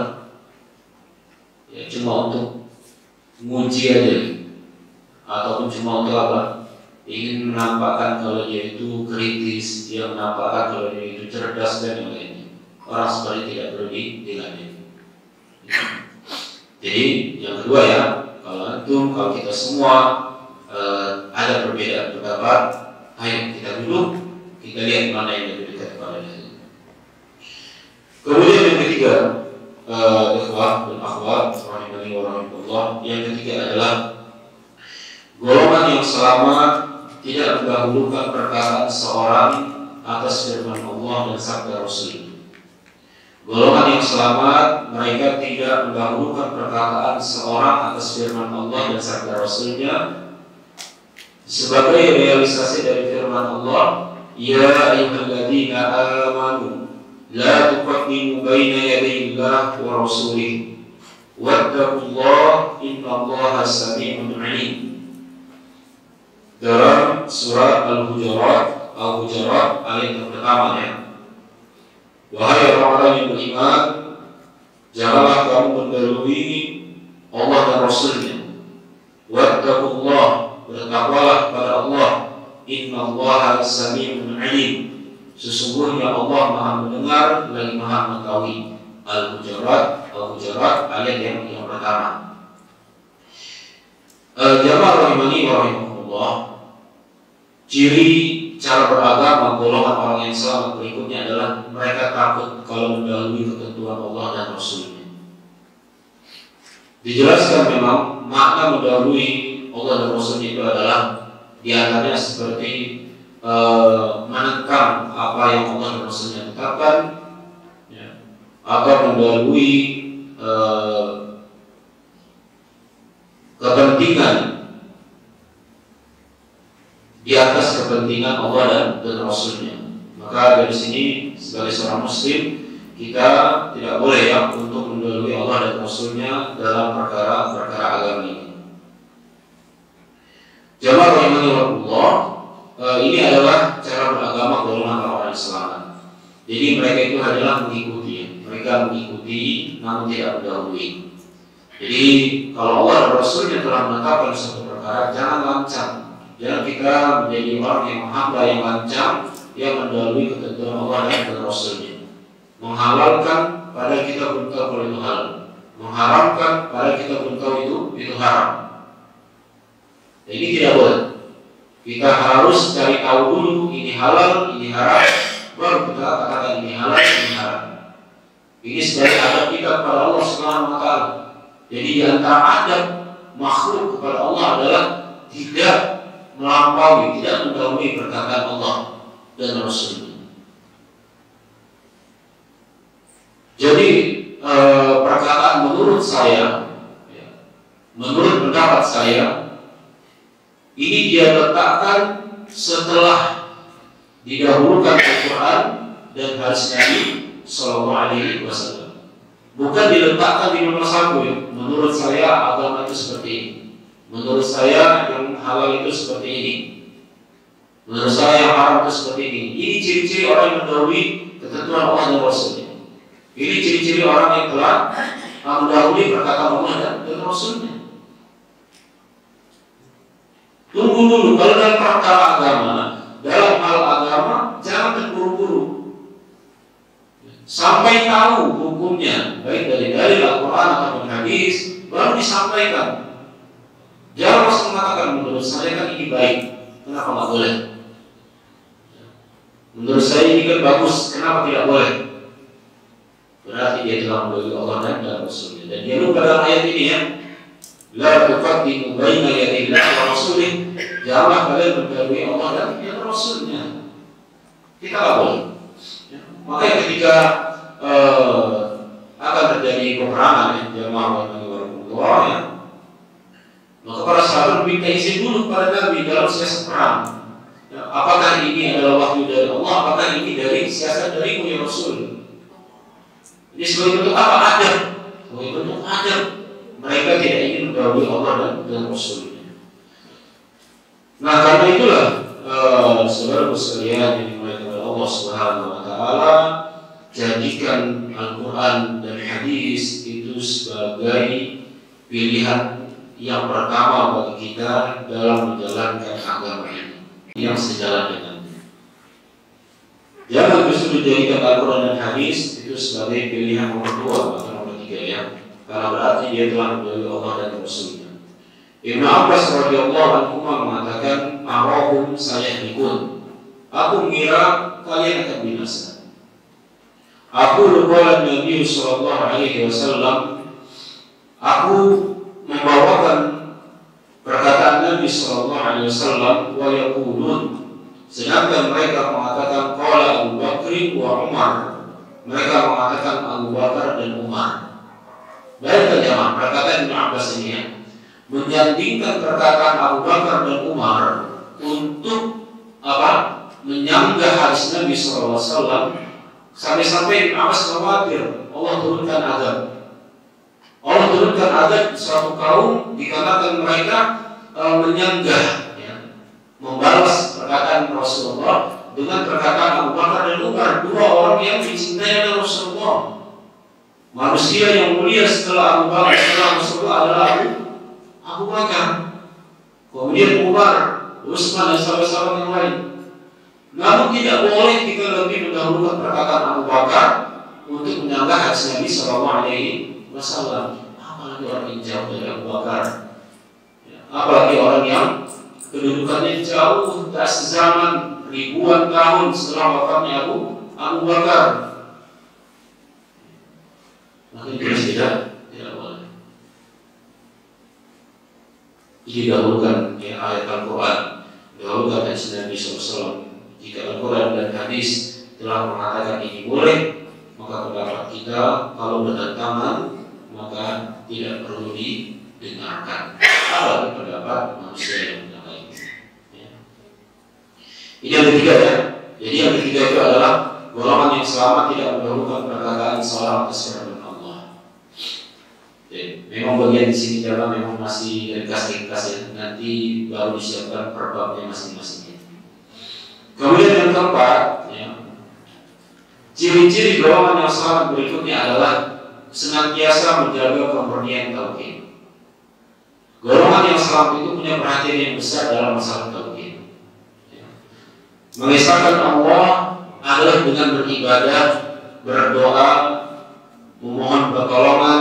Ya, cuma untuk menguji aja, ataupun cuma untuk apa? Ingin menampakkan kalau dia itu kritis, dia menampakkan kalau dia itu cerdas dan yang lainnya. Orang seperti tidak perlu diladeni. Jadi yang kedua ya, kalau kita semua ada perbedaan pendapat, ayo kita duduk, kita lihat mana yang lebih dekat kepada dia. Kemudian yang ketiga, ikhwah dan akhwat rahimani wa rahimakumullah, yang ketiga adalah golongan yang selamat tidak mendahulukan perkataan seorang atas firman Allah dan sabda Rasul. Golongan yang selamat, mereka tidak mendahulukan perkataan seorang atas firman Allah dan sabda Rasulnya sebagai realisasi dari firman Allah, ya ayyuhalladzina amanu la tuqaddimu baina yaday Allah wa rasulih wattaqullaha innallaha samii'un 'aliim. Dalam surat Al-Hujurat ayat yang pertama ya. Wahai orang-orang yang beriman, janganlah kamu mendahului Allah dan Rasulnya. Wattaqullah, bertakwalah kepada Allah. Innallaha samii'un 'aliim. Sesungguhnya Allah Maha mendengar lagi Maha mengetahui. Al-Hujurat ayat yang pertama. Jamaah rahimani wa rahimakumullah. Ciri cara beragama golongan orang yang selamat berikutnya adalah mereka takut kalau mendahului ketentuan Allah dan Rasulnya. Dijelaskan memang makna mendahului Allah dan Rasulnya itu adalah diantaranya seperti menekan apa yang Allah dan Rasulnya tetapkan, ya, atau mendahului kepentingan di atas kepentingan Allah dan Rasulnya. Maka dari sini sebagai seorang Muslim kita tidak boleh ya untuk mendahului Allah dan Rasulnya dalam perkara agama ini. Jamaah rahimahullah, ini adalah cara beragama golongan orang Islam. Jadi mereka itu adalah mengikuti, namun tidak mendahului. Jadi kalau Allah dan Rasulnya telah menetapkan suatu perkara, jangan lancang. Jangan kita menjadi orang yang hamba yang lancang, yang mendahului ketentuan Allah dan Rasulnya. Menghalalkan pada kita belum tahu kalau itu halal, mengharamkan pada kita belum tahu itu haram. Ini tidak boleh. Kita harus cari tahu dulu ini halal, ini haram, baru kita katakan ini halal, ini haram. Ini sebagai adab kita kepada Allah Subhanahu wa Ta'ala. Jadi di antara adab makhluk kepada Allah adalah tidak melampaui, tidak mendahului perkataan Allah dan Rasulnya. Jadi perkataan menurut saya, ya, menurut pendapat saya, ini dia letakkan setelah didahulukan Al-Quran dan hadis Nabi Sallallahu Alaihi Wasallam. Bukan diletakkan di nomor satu ya. Menurut saya agama itu seperti ini. Menurut saya yang halal itu seperti ini. Menurut saya yang haram itu seperti ini. Ini ciri-ciri orang yang mendahului ketentuan Allah dan Rasulnya. Ini ciri-ciri orang yang telah mendahului perkataan Allah dan Rasulnya. Tunggu dulu, kalau dalam perkara agama, dalam hal agama jangan terburu-buru. Sampai tahu hukumnya, baik dari Al-Quran atau hadis, baru disampaikan. Jangan langsung mengatakan menurut saya kan ini baik, kenapa nggak boleh? Menurut saya ini kan bagus, kenapa tidak boleh? Berarti dia telah mendahului Allah dan Rasulnya. Dan dia lupa dalam ayat ini ya, la tuqaddimu baina yaday Allahi wa rasulih. Janganlah kalian mendahului Allah dan Rasulnya. Kita nggak boleh. Makanya ketika akan terjadi peperangan jamaah ya, maka para sahabat minta izin dulu kepada Nabi dalam siasat perang. Ya, apakah ini adalah wahyu dari Allah? Apakah ini dari siasat darimu ya Rasul? Ini sebagai bentuk apa? Adab. Sebagai bentuk adab. Mereka tidak ingin mendahului Allah dan Rasulnya. Nah, karena itulah saudara sekalian yang dimuliakan oleh Allah Subhanahu wa taala, jadikan Al-Qur'an dan hadis itu sebagai pilihan yang pertama bagi kita dalam menjalankan agama ini yang sejalan dengannya. Jangan justru dijadikan Al-Quran dan hadis itu sebagai pilihan nomor 2 atau nomor 3 ya, karena berarti dia telah mendahului Allah dan Rasulnya. Ibnu Abbas radhiyallahu anhu mengatakan, "Arahum sayahlikun." Aku mengira kalian akan binasa. Aku lupa Nabi sallallahu alaihi wasallam. Aku membawakan perkataan Nabi sallallahu alaihi wasallam, wa yaqulun, sedangkan mereka mengatakan qala Abu Bakr wa Umar. Mereka mengatakan Abu Bakar dan Umar. Baiklah jemaah, perkataan Ibnu Abbas ini ya, menyandingkan perkataan Abu Bakar dan Umar untuk apa? Menyanggah hadis Nabi sallallahu alaihi wasallam, sampai-sampai Ibnu Abbas khawatir Allah turunkan azab. Allah turunkan azab suatu kaum dikarenakan mereka menyanggah ya, membalas perkataan Rasulullah dengan perkataan Abu Bakar dan Umar, dua orang yang dicintai oleh Rasulullah. Manusia yang mulia setelah Abu Bakar, setelah Rasulullah adalah Abu Bakar, kemudian Umar, Utsman dan sahabat-sahabat yang lain. Namun tidak boleh kita lebih mendahulukan perkataan Abu Bakar untuk menyanggah hadis Nabi sallallahu alaihi wasallam. Apalagi orang yang jauh dari Abu Bakar, apalagi orang yang kedudukannya jauh tak sezaman ribuan tahun setelah wafatnya Abu Bakar. Maka itu tidak boleh. Didahulukan ya, ayat Al-Quran, didahulukan hadis Nabi SAW. Jika Al-Quran dan hadis telah mengatakan ini boleh, maka pendapat kita kalau bertentangan maka tidak perlu didengarkan. Apalagi pendapat manusia yang lain. Ya. Ini yang ketiga ya. Jadi yang ketiga itu adalah golongan yang selama tidak mendahulukan perkataan seorang atas firman Allah. Jadi, memang bagian di sini jalan memang masih ringkas-ringkas ya. Nanti baru disiapkan per babnya masing-masing. Kemudian yang keempat, ya, ciri-ciri golongan yang selamat berikutnya adalah senantiasa menjaga kemurnian tauhid. Golongan yang selamat itu punya perhatian yang besar dalam masalah tauhid. Ya. Mengesahkan Allah adalah dengan beribadah, berdoa, memohon pertolongan.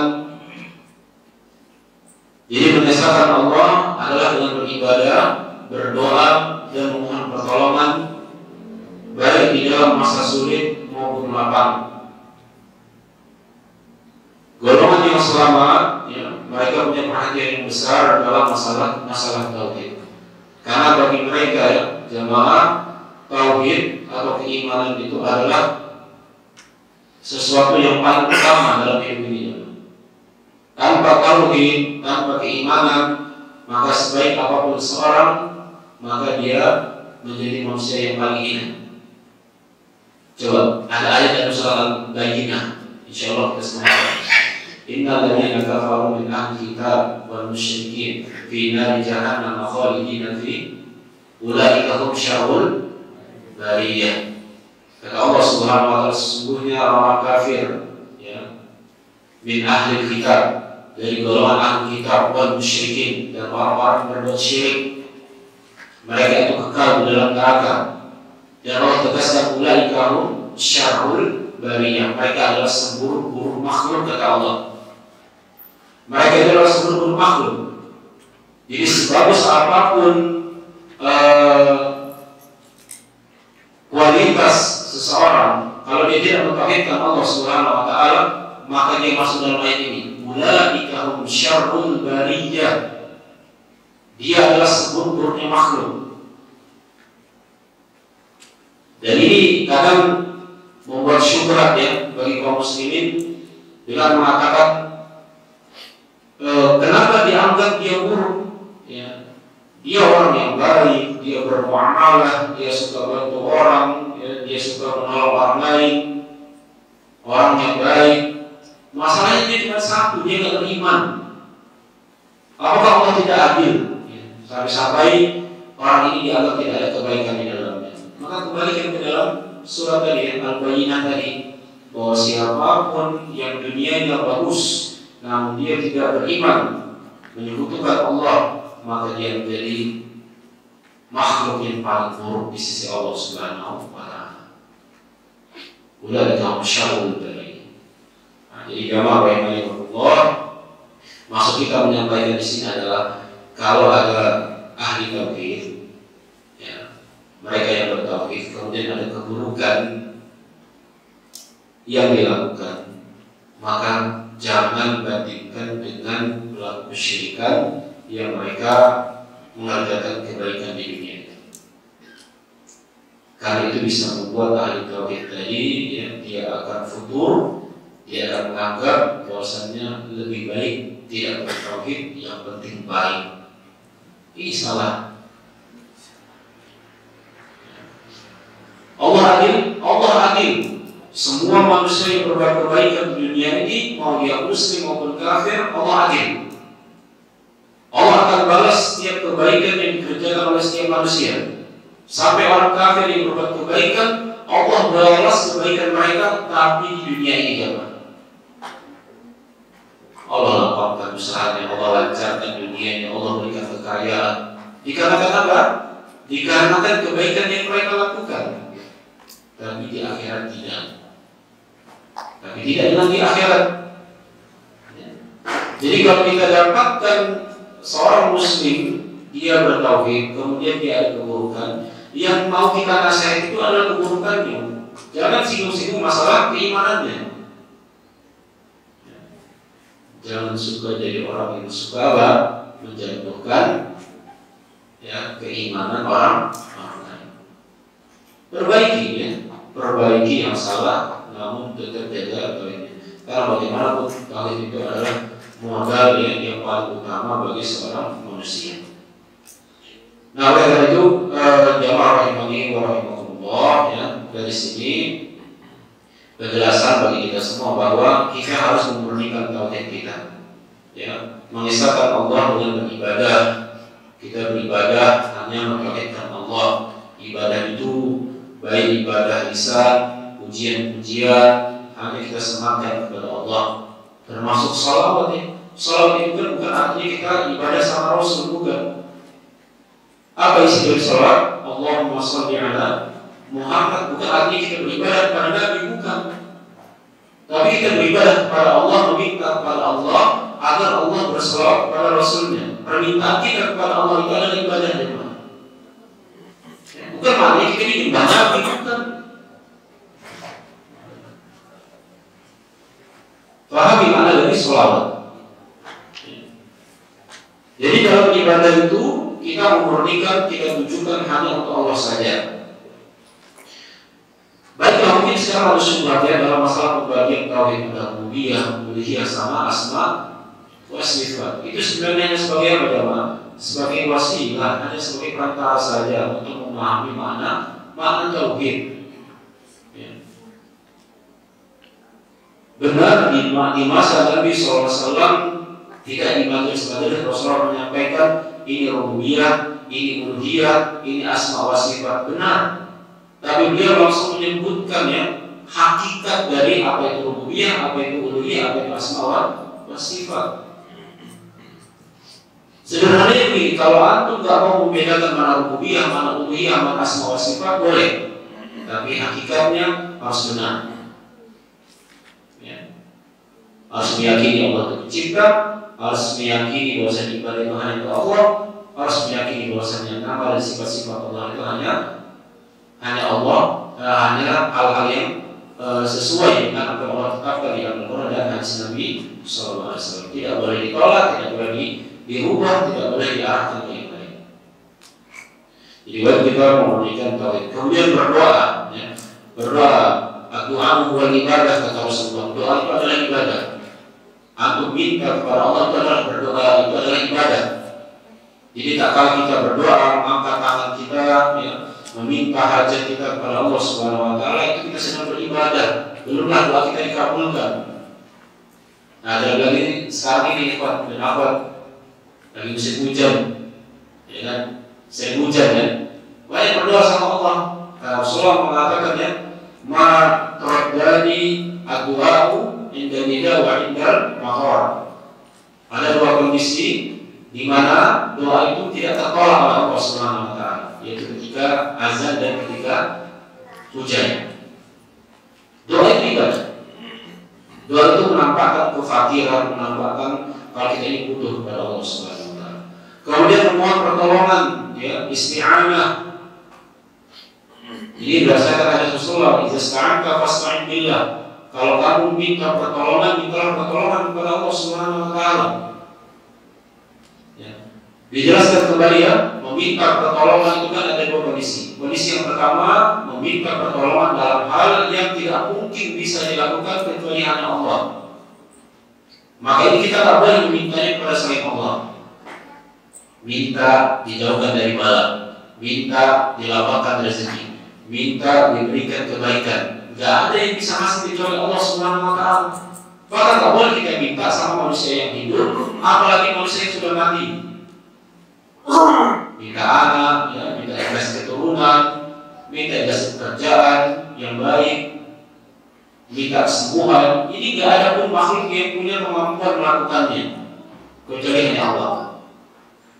Jadi mengesahkan Allah adalah dengan beribadah, berdoa, dan memohon pertolongan, baik di dalam masa sulit maupun lapang. Golongan yang selamat, ya, mereka punya perhatian yang besar dalam masalah tauhid. Karena bagi mereka ya, jamaah, tauhid atau keimanan itu adalah sesuatu yang paling utama dalam hidup ini. Tanpa tauhid, tanpa keimanan, maka sebaik apapun seorang, maka dia menjadi manusia yang paling hina. Coba ada ayat dalam surat Al-Bayyinah, insyaallah kita semua. Innal ladzina kafaru min ahli kitab wal musyrikin fi nari jahannam khalidina fi ulaika hum syarrul bariyah. Kata Allah Subhanahu wa taala, sesungguhnya orang kafir ya, min ahli kitab, dari golongan ahli kitab, wal musyrikin, dan orang-orang berbuat syirik, mereka itu kekal di dalam neraka. Dan Allah tegaskan ulaika hum syarrul bariyah, mereka adalah seburuk-buruk makhluk, kata Allah. Mereka adalah seburuk-buruk makhluk. Jadi sebagus apapun kualitas seseorang, kalau dia tidak mentauhidkan Allah Subhanahu wa taala, maka dia masuk dalam ayat ini. Ulaika hum syarrul bariyah. Dia adalah seburuk-buruknya makhluk. Dan ini kadang membuat syubhat ya bagi kaum muslimin, dengan mengatakan kenapa dianggap dia buruk? Ya, dia orang yang baik, dia bermuamalah, dia suka bantu orang, ya, dia suka menolong orang lain, orang yang baik. Masalahnya dia cuma satu, dia nggak beriman. Apakah Allah tidak adil? Ya, sampai-sampai orang ini dianggap tidak ada kebaikan di dalamnya. Maka kembalikan ke dalam surat tadi, Al-Bayyinah tadi, bahwa siapapun yang dunianya bagus, namun dia tidak beriman, menyekutukan Allah, maka dia menjadi makhluk yang paling buruk di sisi Allah Subhanahu wa Ta'ala. Ulaika syarrul bariyah. Jadi jamaah rahimahullah, maksud kita menyampaikan di sini adalah kalau ada ahli tauhid, ya, mereka yang bertauhid, kemudian ada keburukan yang dilakukan, maka jangan bandingkan dengan pelaku kesyirikan yang mereka mengerjakan kebaikan di dunia itu. Karena itu bisa membuat ahli tauhid tadi, ya, dia akan futur, dia akan menganggap bahwasannya lebih baik tidak bertauhid, yang penting baik. Ini salah. Allah adil, Allah adil. Semua manusia yang berbuat kebaikan di dunia ini, mau dia muslim maupun kafir, Allah adil. Allah akan balas setiap kebaikan yang dikerjakan oleh setiap manusia. Sampai orang kafir yang berbuat kebaikan, Allah balas kebaikan mereka, tapi di dunia ini juga. Allah lapangkan usahanya, Allah lancarkan dunianya, Allah berikan kekayaan. Dikarenakan apa? Dikarenakan kebaikan yang mereka lakukan. Tapi di akhirat tidak. Tapi tidak nanti akhirat. Jadi kalau kita dapatkan seorang muslim, dia bertauhid, kemudian dia ada keburukan, yang mau kita nasihat itu adalah keburukannya. Jangan singgung-singgung masalah keimanannya. Jangan suka jadi orang yang suka apa? Menjatuhkan, ya, keimanan orang lain. Perbaiki, ya, perbaiki yang salah, namun tetap jaga tauhidnya. Karena bagaimanapun tauhid itu adalah modal yang paling utama bagi seorang manusia. Nah, oleh karena itu jamaah rahimani wa rahimakumullah, ya, dari sini penjelasan bagi kita semua bahwa kita harus memurnikan tauhid kita, ya, mengisahkan Allah dengan beribadah. Kita beribadah hanya mentauhidkan Allah. Ibadah itu baik ibadah lisan, pujian-pujian, hanya kita sematkan kepada Allah, termasuk salawat. Ya, salawat itu kan bukan artinya kita ibadah sama Rasul, bukan. Apa isi dari salawat? Allahumma shalli ala Muhammad, bukan artinya kita beribadah kepada Nabi, bukan. Tapi kita beribadah kepada Allah, meminta kepada Allah agar Allah bersalawat kepada Rasulnya. Permintaan kita kepada Allah itu adalah ibadah, jemaah. Bukan maknanya kita ini nyembah Nabi, bukan. Pahami makna dari salawat. Jadi dalam ibadah itu kita memurnikan, kita tujukan hanya untuk Allah saja. Baiklah, mungkin sekarang ada syubhatnya dalam masalah pembagian tauhid rububiyah, uluhiyah sama asma wa sifat. Itu sebenarnya hanya sebagai apa, jemaah? Sebagai wasilah, hanya sebagai perantara saja untuk memahami makna tauhid. Ya. Benar di masa Nabi SAW tidak dimaksud sebagai Rasulullah menyampaikan ini rububiyah, ini uluhiyah, ini asma wa sifat, benar. Tapi beliau langsung menyebutkan, ya, hakikat dari apa itu rububiyah, apa itu uluhiyah, apa itu asma wa sifat. Sebenarnya ini kalau antum nggak mau membedakan mana rububiyah, mana uluhiyah, mana asma wa sifat, boleh. Tapi hakikatnya harus benar. Ya. Harus meyakini Allah itu pencipta, harus meyakini bahwasanya ibadah itu hanya untuk Allah, harus meyakini bahwasanya nama dan sifat-sifat Allah itu hanya Allah, hanya hal-hal yang sesuai dengan apa yang Allah tetapkan di dalam Al-Quran dan hadis Nabi SAW. Tidak boleh ditolak, tidak boleh dirubah, tidak boleh diarahkan ke yang lain. Jadi wajib kita memurnikan tauhid. Kemudian berdoa, ya. Berdoa, doa wal ibadah, kata Rasulullah. Doa itu adalah ibadah. Aku minta kepada Allah itu adalah berdoa, itu adalah ibadah. Jadi tak kala kita berdoa, mengangkat tangan kita, ya, meminta hajat kita kepada Allah Subhanahu Wa Taala, itu kita sedang beribadah. Belumlah doa kita dikabulkan. Nah, lagi sekarang ini ikhwan dan akhwat, lagi musim hujan, ya kan? Musim hujan ya. Banyak berdoa sama Allah. Rasulullah mengatakan ya, ma taraddani addu'a'u inda nida wa indal mahar. Ada dua kondisi di mana doa itu tidak tertolak oleh Allah Subhanahu Wa Taala, yaitu ketika azan dan ketika hujan. Doa itu ibadah. Doa itu menampakkan kefakiran, menampakkan kalau kita ini butuh kepada Allah Subhanahu Wa Taala. Kemudian memohon pertolongan, ya, isti'anah. Jadi berdasarkan hadis Rasulullah, "Izasta'anta fasta'in billah." Kalau kamu minta pertolongan, mintalah pertolongan kepada Allah Subhanahu Wa Taala. Dijelaskan kembali ya, meminta pertolongan itu kan ada dua kondisi. Kondisi yang pertama, meminta pertolongan dalam hal yang tidak mungkin bisa dilakukan kecuali hanya Allah. Maka ini kita tak boleh memintanya kepada selain Allah. Minta dijauhkan dari bala, minta dilapangkan rezeki, minta diberikan kebaikan. Gak ada yang bisa ngasih kecuali Allah Subhanahu Wa Taala. Bahkan tak boleh kita minta sama manusia yang hidup, apalagi manusia yang sudah mati. Minta anak, ya, minta dikasih keturunan, minta dikasih pekerjaan yang baik, minta kesembuhan. Ini gak ada pun makhluk yang punya kemampuan melakukannya kecuali hanya Allah.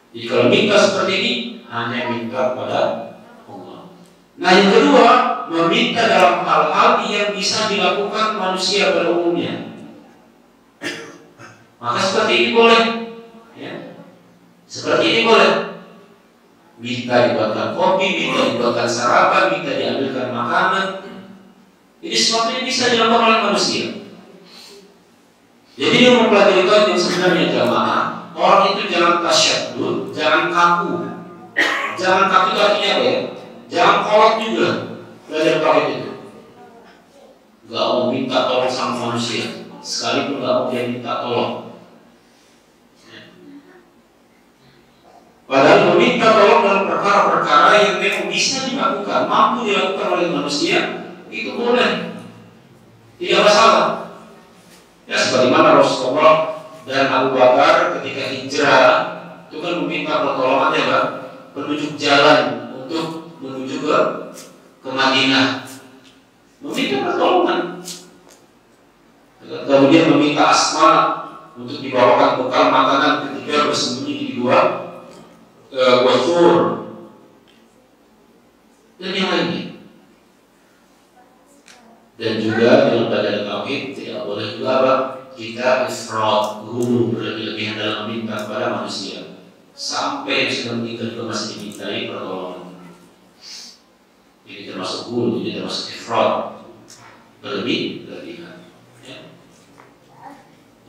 Jadi kalau minta seperti ini, hanya minta kepada Allah. Nah, yang kedua, meminta dalam hal-hal yang bisa dilakukan manusia pada umumnya. Maka seperti ini boleh, ya. Seperti ini boleh. Minta dibuatkan kopi, minta dibuatkan sarapan, minta diambilkan makanan. Ini sesuatu yang bisa dilakukan oleh manusia. Jadi yang mempelajari itu yang sebenarnya jamaah, orang itu jangan tasyadud, jangan kaku. Jangan kaku itu artinya apa ya? Jangan kolot juga belajar tauhid itu. Gak mau minta tolong sama manusia, sekalipun gak mau dia minta tolong. Padahal meminta tolong dalam perkara-perkara yang memang bisa dilakukan, mampu dilakukan oleh manusia, itu boleh, tidak masalah. Ya, sebagaimana Rasulullah dan Abu Bakar ketika hijrah itu kan meminta pertolongannya, Pak, penunjuk jalan untuk menuju ke Madinah, meminta pertolongan. Kemudian meminta Asma untuk dibawakan bekal makanan ketika bersembunyi di gua Ghafur dan yang lainnya. Dan juga dalam badan tauhid tidak boleh juga apa? Kita ifrat, gulu berlebih-lebihan dalam meminta kepada manusia sampai sudah meninggal juga masih dimintai pertolongan. Ini termasuk gulu, ini termasuk ifrat, berlebih-lebihan. Ya.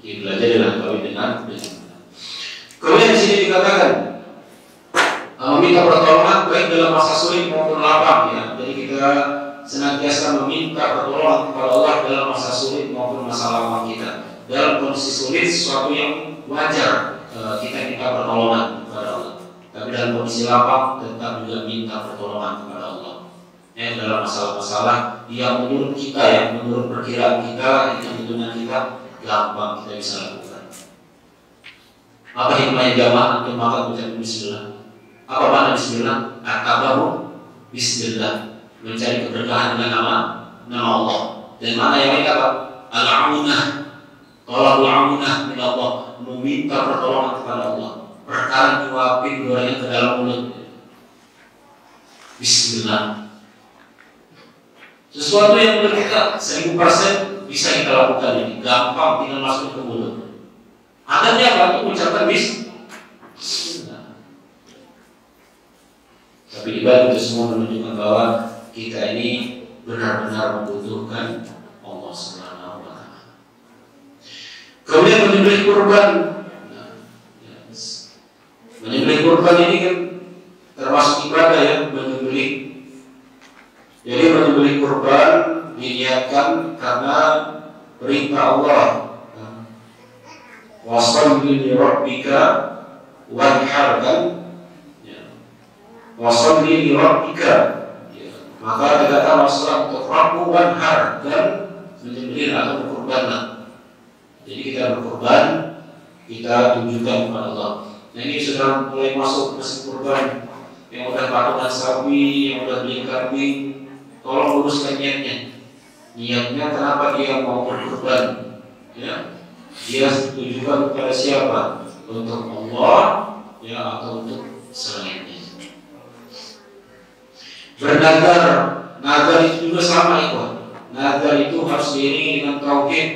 Jadi belajar dalam tauhid dengan kemudian di sini dikatakan meminta pertolongan baik dalam masa sulit maupun lapang, ya. Jadi kita senantiasa meminta pertolongan kepada Allah dalam masa sulit maupun masa lapang kita. Dalam kondisi sulit sesuatu yang wajar kita minta pertolongan kepada Allah. Tapi dalam kondisi lapang tetap juga minta pertolongan kepada Allah. Ya, dalam masalah-masalah yang menurut kita, yang menurut perkiraan kita, hitung-hitungan kita gampang kita bisa lakukan. Apa hikmahnya jamaah untuk makan ucapan bismillah? Apa makna bismillah? At-tabarru bismillah, mencari keberkahan dengan nama Allah. Dan mana yang lain apa? Al-aunah, tolakul aunah min Allah, meminta pertolongan kepada Allah. Perkara nyuapin gorengnya ke dalam mulut. Bismillah. Sesuatu yang menurut kita 1000% bisa kita lakukan ini, gampang tinggal masuk ke mulut. Adanya apa? Itu mengucapkan bismillah. Tapi di balik itu semua menunjukkan bahwa kita ini benar-benar membutuhkan Allah Subhanahu wa Ta'ala. Kemudian menyembelih kurban. Menyembelih kurban ini kan termasuk ibadah, ya, menyembelih. Jadi menyembelih kurban diniatkan karena perintah Allah. Washolli li rabbika wanhar kan? Ya. Washolli li rabbika. Ya. Maka tegakkanlah salat untuk Rabbmu wanhar dan menyembelih atau berkurbanlah. Jadi kita berkurban, kita tunjukkan kepada Allah. Nah ini sudah mulai masuk musim kurban. Yang udah patungan sapi, yang udah beli kambing, tolong luruskan niatnya. Niatnya kenapa dia mau berkurban? Ya, dia tujukan kepada siapa? Untuk Allah, ya, atau untuk selainnya. Bernazar, nazar itu juga sama itu. Nazar itu harus diiringi dengan tauhid.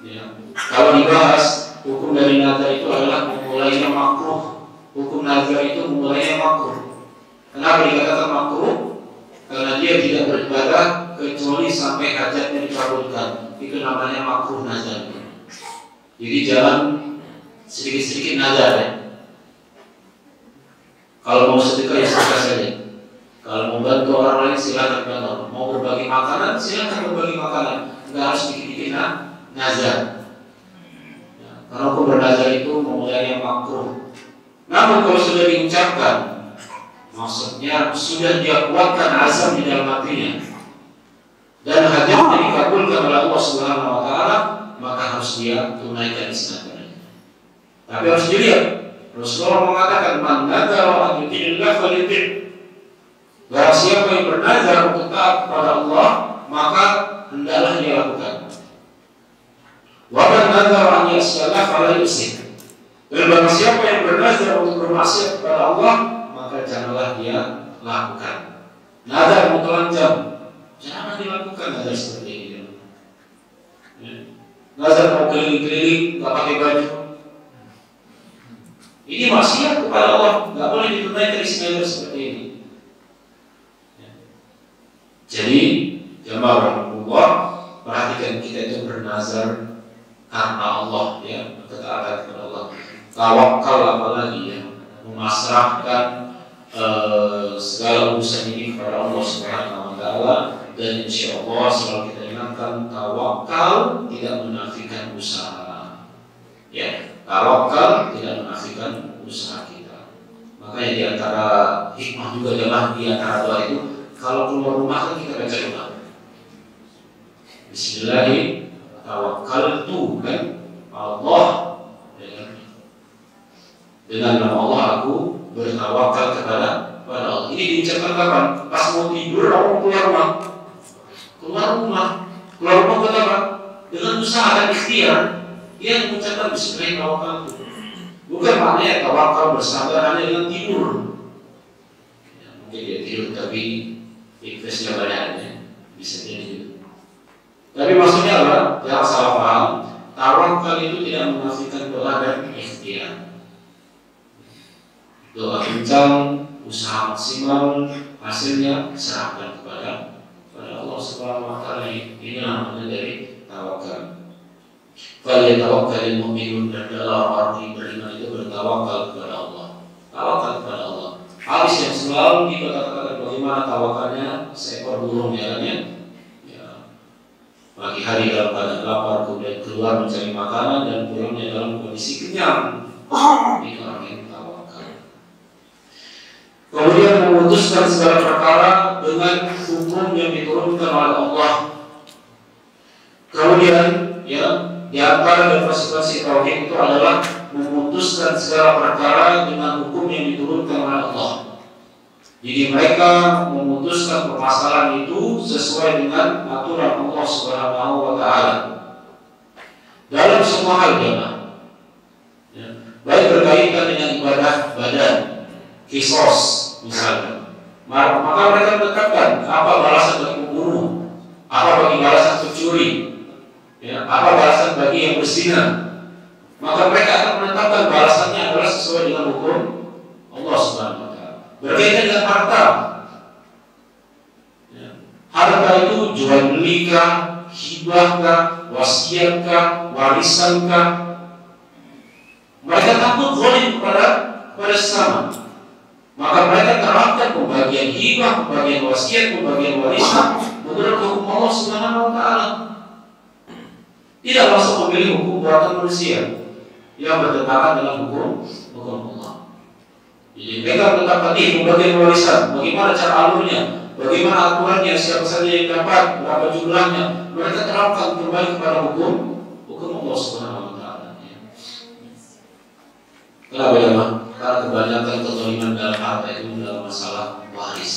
Ya. Kalau dibahas hukum dari nazar itu adalah memulainya makruh. Hukum nazar itu memulainya makruh. Kenapa dikatakan makruh? Karena dia tidak beribadah kecuali sampai hajatnya dikabulkan. Itu namanya makruh nazar. Jadi jangan sedikit-sedikit nazar ya. Kalau mau sedekah ya sedekah saja. Kalau mau bantu orang lain silakan bantu. Mau berbagi makanan silakan berbagi makanan. Enggak harus dikit-dikit nazar. Ya, karena hukum bernazar itu memulainya makruh. Namun kalau sudah diucapkan, maksudnya sudah dia kuatkan azam di dalam hatinya dan hajatnya dikabulkan oleh Allah Subhanahu wa taala, maka harus dia tunaikan istiqamahnya. Tapi harus dilihat. Rasulullah mengatakan man nadzara an yuti'illah falyuti'. Barang siapa yang bernazar untuk taat kepada Allah, maka hendaklah dia lakukan. Wa man nadzara an yas'allah fala yusik. Dan barang siapa yang bernazar untuk bermaksiat kepada Allah, maka janganlah dia lakukan. Nazar mau telanjang, jangan dilakukan nazar seperti ini. Ya. Nazar mau keliling-keliling, nggak pakai baju, ini maksiat kepada Allah, nggak boleh ditunaikan isi nazar seperti ini. Ya. Jadi jamaah rahmatullah, perhatikan kita itu bernazar karena Allah, ya, ketaatan kepada Allah. Tawakal apalagi ya, memasrahkan segala urusan ini kepada Allah Subhanahu wa taala, dan insya Allah selalu kita ingatkan tawakal tidak menafikan usaha. Ya, tawakal tidak menafikan usaha kita. Makanya di antara hikmah juga adalah di antara doa itu kalau keluar rumah kan kita baca doa. Bismillahirrahmanirrahim. Tawakkaltu kan Allah. Dengan nama Allah aku bertawakal kepada Allah. Ini diucapkan kapan? Pas mau tidur atau keluar rumah? Keluar rumah buat apa? Dengan usaha dan ikhtiar. Dia mengucapkan Bismillahirrahmanirrahim. Bukan maknanya tawakal bersandar hanya dengan tidur. Ya, mungkin dia tidur tapi ikhlasnya banyaknya, bisa jadi. Tapi maksudnya apa? Jangan salah paham. Tawakal itu tidak menafikan doa dan ikhtiar. Doa kencang, usaha maksimal, hasilnya serahkan kepada Allah Subhanahu wa taala. Ini namanya dari tawakal. Falyatawakkalul mu'minun, dan orang yang beriman itu bertawakal kepada Allah. Tawakal kepada Allah. Hadis yang selalu kita katakan bagaimana tawakalnya seekor burung jalannya. Ya. Pagi hari dalam keadaan lapar, kemudian keluar mencari makanan dan pulangnya dalam kondisi kenyang. Ini orang yang kemudian memutuskan segala perkara dengan hukum yang diturunkan oleh Allah. Kemudian ya, di antara definisi tauhid itu adalah memutuskan segala perkara dengan hukum yang diturunkan oleh Allah. Jadi mereka memutuskan permasalahan itu sesuai dengan aturan Allah Subhanahu wa taala. Dalam semua hal ya, baik berkaitan dengan ibadah badan, kisos misalnya, maka mereka menetapkan apa balasan bagi pembunuh, apa bagi balasan pencuri, ya, apa balasan bagi yang berzina. Maka mereka akan menetapkan balasannya adalah sesuai dengan hukum Allah Subhanahu wa taala. Berkaitan dengan harta, ya, harta itu jual belikah, hibahkah, wasiatkah, warisankah. Mereka takut zalim kepada sesama. Maka mereka terapkan pembagian hibah, pembagian wasiat, pembagian warisan menurut hukum Allah Subhanahu wa taala. tidak langsung memilih hukum buatan manusia yang bertentangan dengan hukum Allah. Jadi mereka menetapkan pembagian warisan, bagaimana cara alurnya, bagaimana aturannya, siapa saja yang dapat, berapa jumlahnya. Mereka terapkan kembali kepada hukum Allah Subhanahu wa Ta'ala. Kenapa ya, Pak? Karena kebanyakan kezaliman dalam harta itu dalam masalah waris.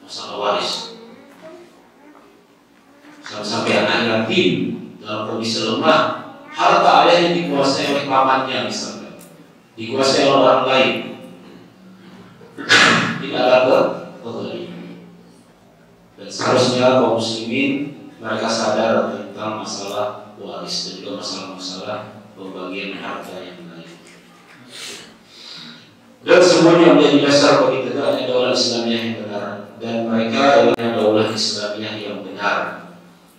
Masalah waris. Sampai anak yatim dalam kondisi lemah, harta ayahnya dikuasai oleh pamannya misalnya, dikuasai oleh orang lain. Tidak ada kezaliman. Dan seharusnya kaum muslimin mereka sadar tentang masalah waris dan juga masalah-masalah pembagian harta yang lain. Dan semuanya menjadi dasar bagi tegaknya daulah Islamiyah yang benar, dan mereka adalah daulah Islamiyah yang benar.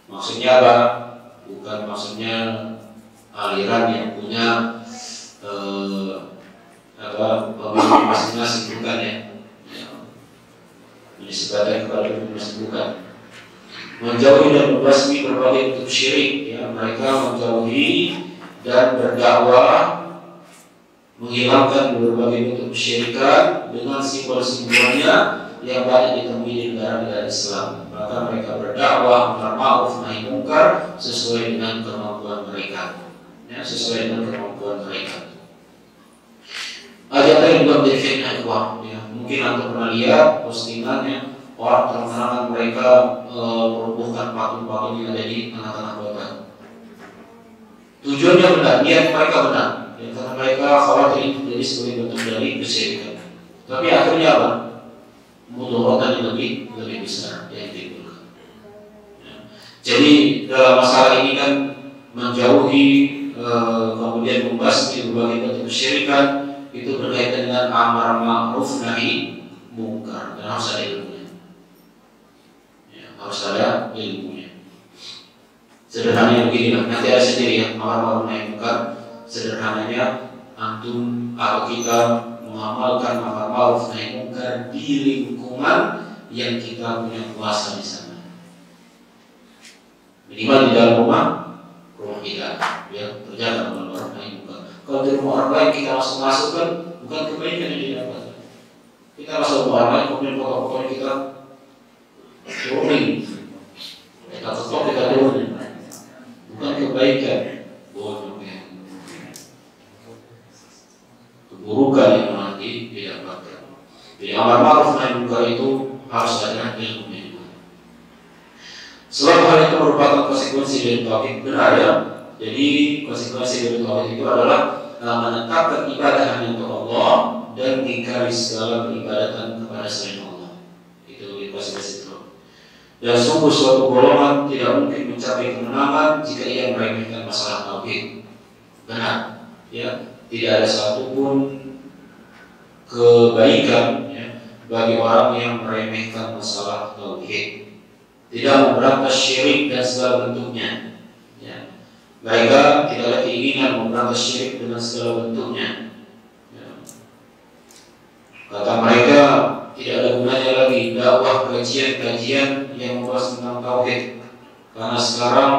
Maksudnya apa? Bukan maksudnya aliran yang punya pemimpin masing-masing, bukan ya. Disebutkan kepada pemimpin, bukan. Menjauhi dan membasmi berbagai bentuk syirik, ya. Mereka menjauhi dan berdakwah menghilangkan berbagai bentuk kesyirikan dengan simbol-simbolnya yang banyak ditemui di negara-negara Islam. Maka mereka berdakwah amar ma'ruf nahi munkar sesuai dengan kemampuan mereka, ya, sesuai dengan kemampuan mereka. Ada yang juga menjadi fitnah ikhwah, ya. Mungkin anda pernah lihat postingannya orang terang-terangan mereka merobohkan patung-patung yang ada di tengah-tengah kota. Tujuannya benar, niat mereka benar, ya, karena mereka khawatir itu jadi sebagai bentuk dari kesyirikan. Tapi akhirnya apa? Mudaratnya lebih besar yang ditimbulkan. Ya. Jadi dalam masalah ini kan menjauhi kemudian membasmi berbagai bentuk kesyirikan itu berkaitan dengan amar ma'ruf nahi munkar, dan harus ada ilmunya. Ya, harus ada ilmunya. Sederhananya beginilah, nanti ada sendiri ya amar ma'ruf nahi munkar. Sederhananya antum atau kita mengamalkan amar ma'ruf nahi munkar di lingkungan yang kita punya kuasa di sana. Minimal di dalam rumah kita, ya, kerjakan amar ma'ruf nahi munkar. Kalau di rumah orang lain kita masuk kan bukan kebaikan yang didapat. Kita masuk rumah orang lain kemudian foto-fotonya kita turunin, kita ketok, kita turunin, bukan kebaikan, bodoh ya. Keburukan yang nanti didapatkan. Jadi amar ma'ruf nahi munkar itu harus ada ilmunya juga. Sebab hal itu merupakan konsekuensi dari tauhid, benar ya. Jadi konsekuensi dari tauhid itu adalah menetapkan ibadah hanya untuk Allah dan mengingkari segala peribadatan kepada selain Allah. Itu konsekuensi itu. Dan sungguh suatu golongan tidak mungkin mencapai kemenangan jika ia meremehkan masalah tauhid. Benar, ya. Tidak ada satupun kebaikan, ya, bagi orang yang meremehkan masalah tauhid, tidak memberantas syirik dan segala bentuknya. Mereka tidak ada keinginan memberantas syirik dengan segala bentuknya. Ya. Kata mereka tidak ada gunanya lagi dakwah kajian-kajian yang membahas tentang tauhid, karena sekarang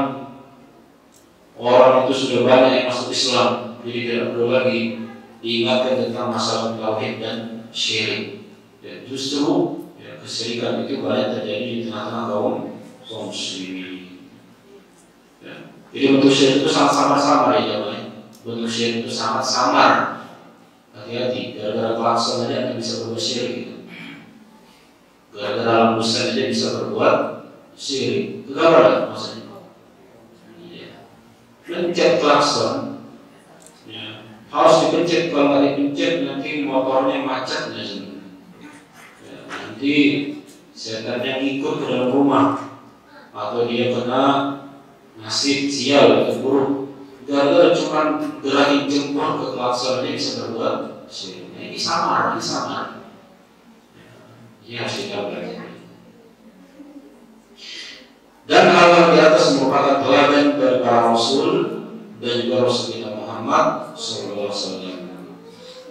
orang itu sudah banyak yang masuk Islam, jadi tidak perlu lagi diingatkan tentang masalah tauhid dan syirik. Dan justru ya, kesyirikan itu banyak terjadi di tengah-tengah kaum muslimin. Jadi bentuk syirik itu sangat samar-samar ya jamaah. Bentuk syirik itu sangat samar. Hati-hati, gara-gara klakson aja Anda bisa berbuat syirik gitu. Gara-gara lampu sen aja bisa berbuat syirik. Kegawat gak maksudnya? Iya. Pencet klakson, ya, harus dipencet, kalau nggak dipencet nanti motornya macet ya, nanti setannya ikut ke dalam rumah atau dia kena nasib sial atau buruk. Gara-gara cuma gerakin jempol ke klakson aja bisa berbuat syirik. Ini samar, ini samar. Ini harus kita belajar. Dan hal yang di atas merupakan teladan dari para Rasul dan juga Rasul kita Muhammad SAW.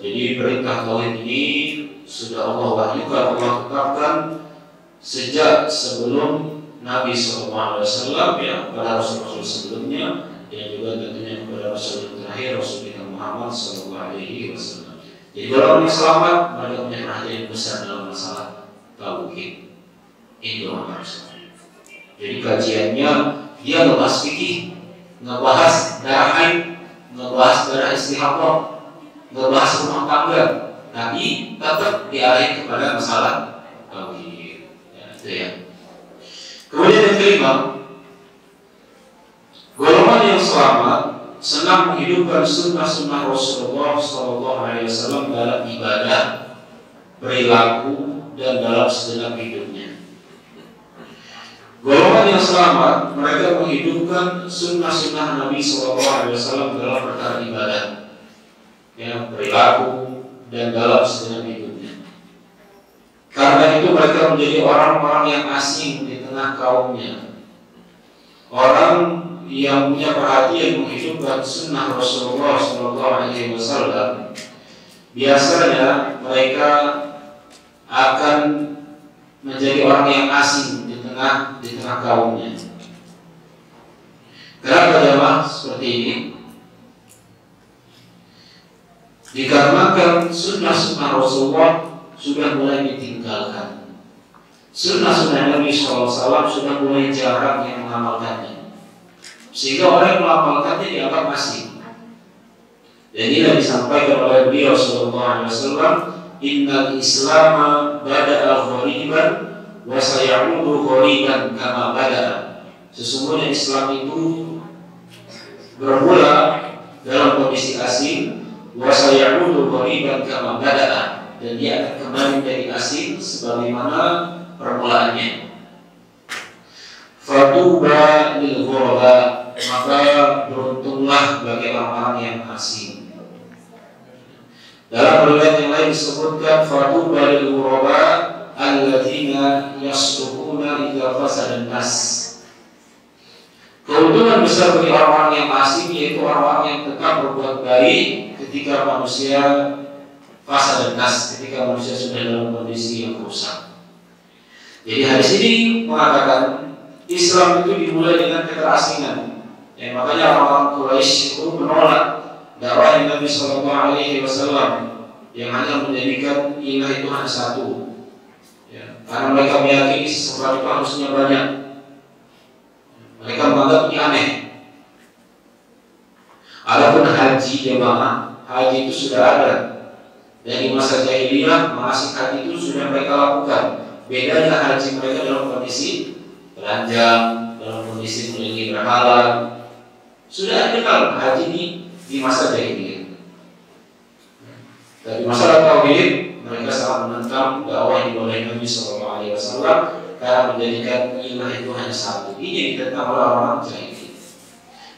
Jadi perintah tauhid ini sudah Allah wahyukan, Allah tetapkan sejak sebelum Nabi SAW ya, pada Rasul-Rasul sebelumnya, dan juga tentunya kepada Rasul yang terakhir, Rasul kita Muhammad SAW. Jadi orang yang selamat, mereka punya perhatian besar dalam masalah tauhid. Ini doa Rasul. Jadi kajiannya dia ngebahas fikih, ngebahas darah haid, ngebahas darah istihadah, ngebahas rumah tangga, tapi tetap diarahin kepada masalah tauhid. Ya, itu ya. Kemudian yang kelima, golongan yang selamat senang menghidupkan sunnah-sunnah Rasulullah SAW dalam ibadah, perilaku, dan dalam segenap hidupnya. Golongan yang selamat, mereka menghidupkan sunnah-sunnah Nabi SAW dalam perkara ibadah, ya, perilaku, dan dalam segenap hidupnya. Karena itu mereka menjadi orang-orang yang asing di tengah kaumnya, orang yang punya perhatian menghidupkan sunnah Rasulullah SAW. Biasanya mereka akan menjadi orang yang asing di tengah kaumnya. Kenapa jemaah seperti ini? Dikarenakan sunnah-sunnah Rasulullah sudah mulai ditinggalkan. Sunnah-sunnah Nabi SAW sudah mulai jarang yang mengamalkannya, sehingga orang yang mengamalkannya dianggap asing. Dan ini disampaikan oleh beliau SAW, Innal Islama bada'a ghariban wa sayaudu ghariban kama bada'a. Sesungguhnya Islam itu bermula dalam kondisi asing, wa sayaudu ghariban kama bada'a, dan dia akan kembali menjadi asing sebagaimana permulaannya. Fatuba lil ghuraba, maka beruntunglah bagi orang-orang yang asing. Dalam riwayat yang lain disebutkan fatuba lil ghuraba alladzina yasluhuna idza fasada nas. Keuntungan besar bagi orang-orang yang asing yaitu orang-orang yang tetap berbuat baik ketika manusia fasada nas, ketika manusia sudah dalam kondisi yang rusak. Jadi hadis ini mengatakan Islam itu dimulai dengan keterasingan. Ya, makanya orang-orang Quraisy itu menolak dakwah Nabi SAW yang hanya menjadikan ilah itu hanya satu. Ya, karena mereka meyakini sesuatu itu harusnya banyak. Mereka menganggap ini aneh. Adapun haji jemaah, haji itu sudah ada. Dan di masa jahiliyah manasik haji itu sudah mereka lakukan. Bedanya haji mereka dalam kondisi telanjang, dalam kondisi melingkari berhala. Sudah dikenal haji di masa jahiliyah. Dari masalah tauhid mereka sangat menentang dakwah yang oleh Nabi SAW karena menjadikan ilah itu hanya satu. Ini yang ditentang oleh orang jahiliyah.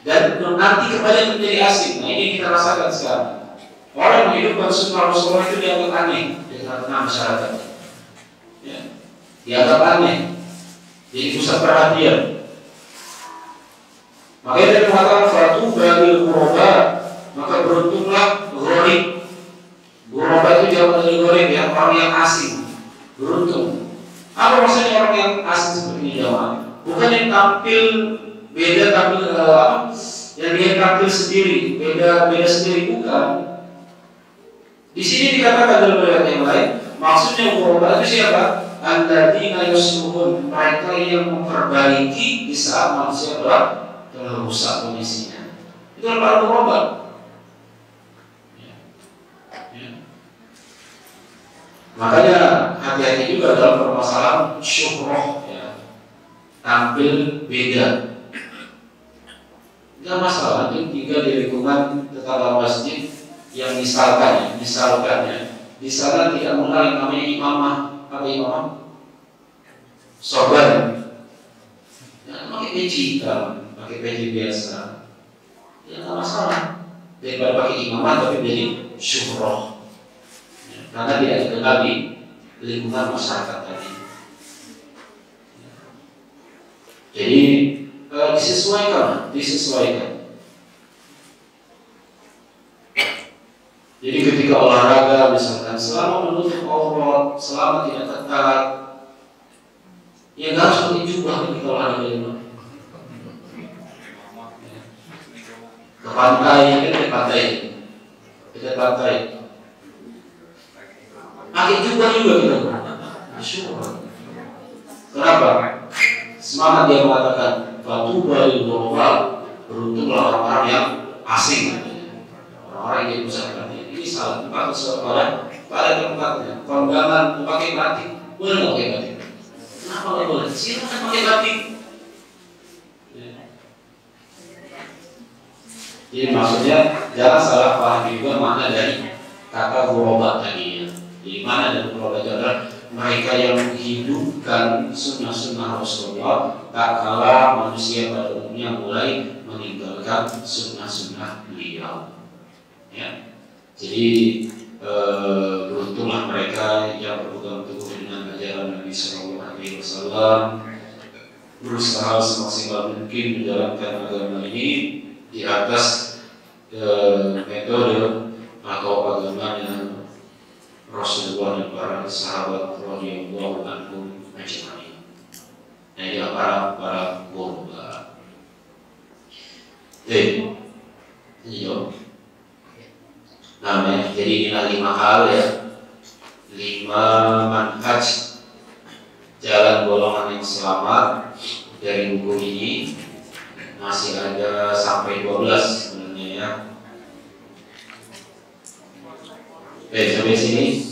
Dan nanti kembali menjadi asing. Nah ini kita rasakan sekarang. Orang yang menghidupkan sunnah Rasulullah itu dianggap aneh di tengah masyarakat. Ya, dianggap aneh, jadi pusat perhatian. Makanya dia mengatakan fatuba lil ghuraba, maka beruntunglah gharib. Ghuraba itu jamak dari gharib, ya, orang yang asing. Beruntung. Apa maksudnya orang yang asing seperti ini jamaah? Bukan yang tampil beda, yang dia tampil sendiri, beda sendiri, bukan. Di sini dikatakan dalam riwayat yang lain, maksudnya ghuraba itu siapa? Alladzina yusluhun, mereka yang memperbaiki di saat manusia telah rusak kondisinya. Itu adalah ghuraba. Makanya hati-hati juga dalam permasalahan syuhroh, ya, tampil beda. Tidak masalah, itu tinggal di lingkungan tetangga masjid yang misalkan di sana tidak mengenal yang namanya imamah. Apa imamah? Sorban. Jangan pakai peci hitam, pakai peci biasa. Ya tidak masalah. Daripada pakai imamah tapi jadi syuhroh, ya, karena tidak dikenal di lingkungan masyarakat tadi. Jadi disesuaikan. Jadi ketika olahraga misalkan selama menutup aurat, selama tidak tertarik, ya nggak harus pakai jubah ini kalau ada di rumah. Ke pantai, kita pantai. Pakai jubah juga kita. Syukur. Kenapa? Semangat dia mengatakan fatuba lil ghuraba, beruntunglah orang-orang yang asing, orang-orang yang pusat perhatian. Ini salah tempat pada tempatnya. Kalau jangan pakai batik, boleh nggak pakai batik? Kenapa nggak boleh? Silakan pakai batik. Jadi maksudnya jangan salah paham juga makna dari kata ghuraba tadi ya. Di mana dan ghuraba itu adalah mereka yang menghidupkan sunnah-sunnah Rasulullah tak kala manusia pada umumnya mulai meninggalkan sunnah-sunnah beliau. Ya. Jadi beruntunglah mereka yang berpegang teguh dengan ajaran Nabi Sallallahu Alaihi Wasallam, berusaha semaksimal mungkin menjalankan agama ini di atas metode atau agamanya Rasulullah dan para sahabat radhiyallahu anhum ajma'in. Nah, ini para ghuraba. Iya. Namanya. Jadi inilah 5 hal ya. 5 manhaj jalan golongan yang selamat dari buku ini. Masih ada sampai 12 sebenarnya ya. Sampai sini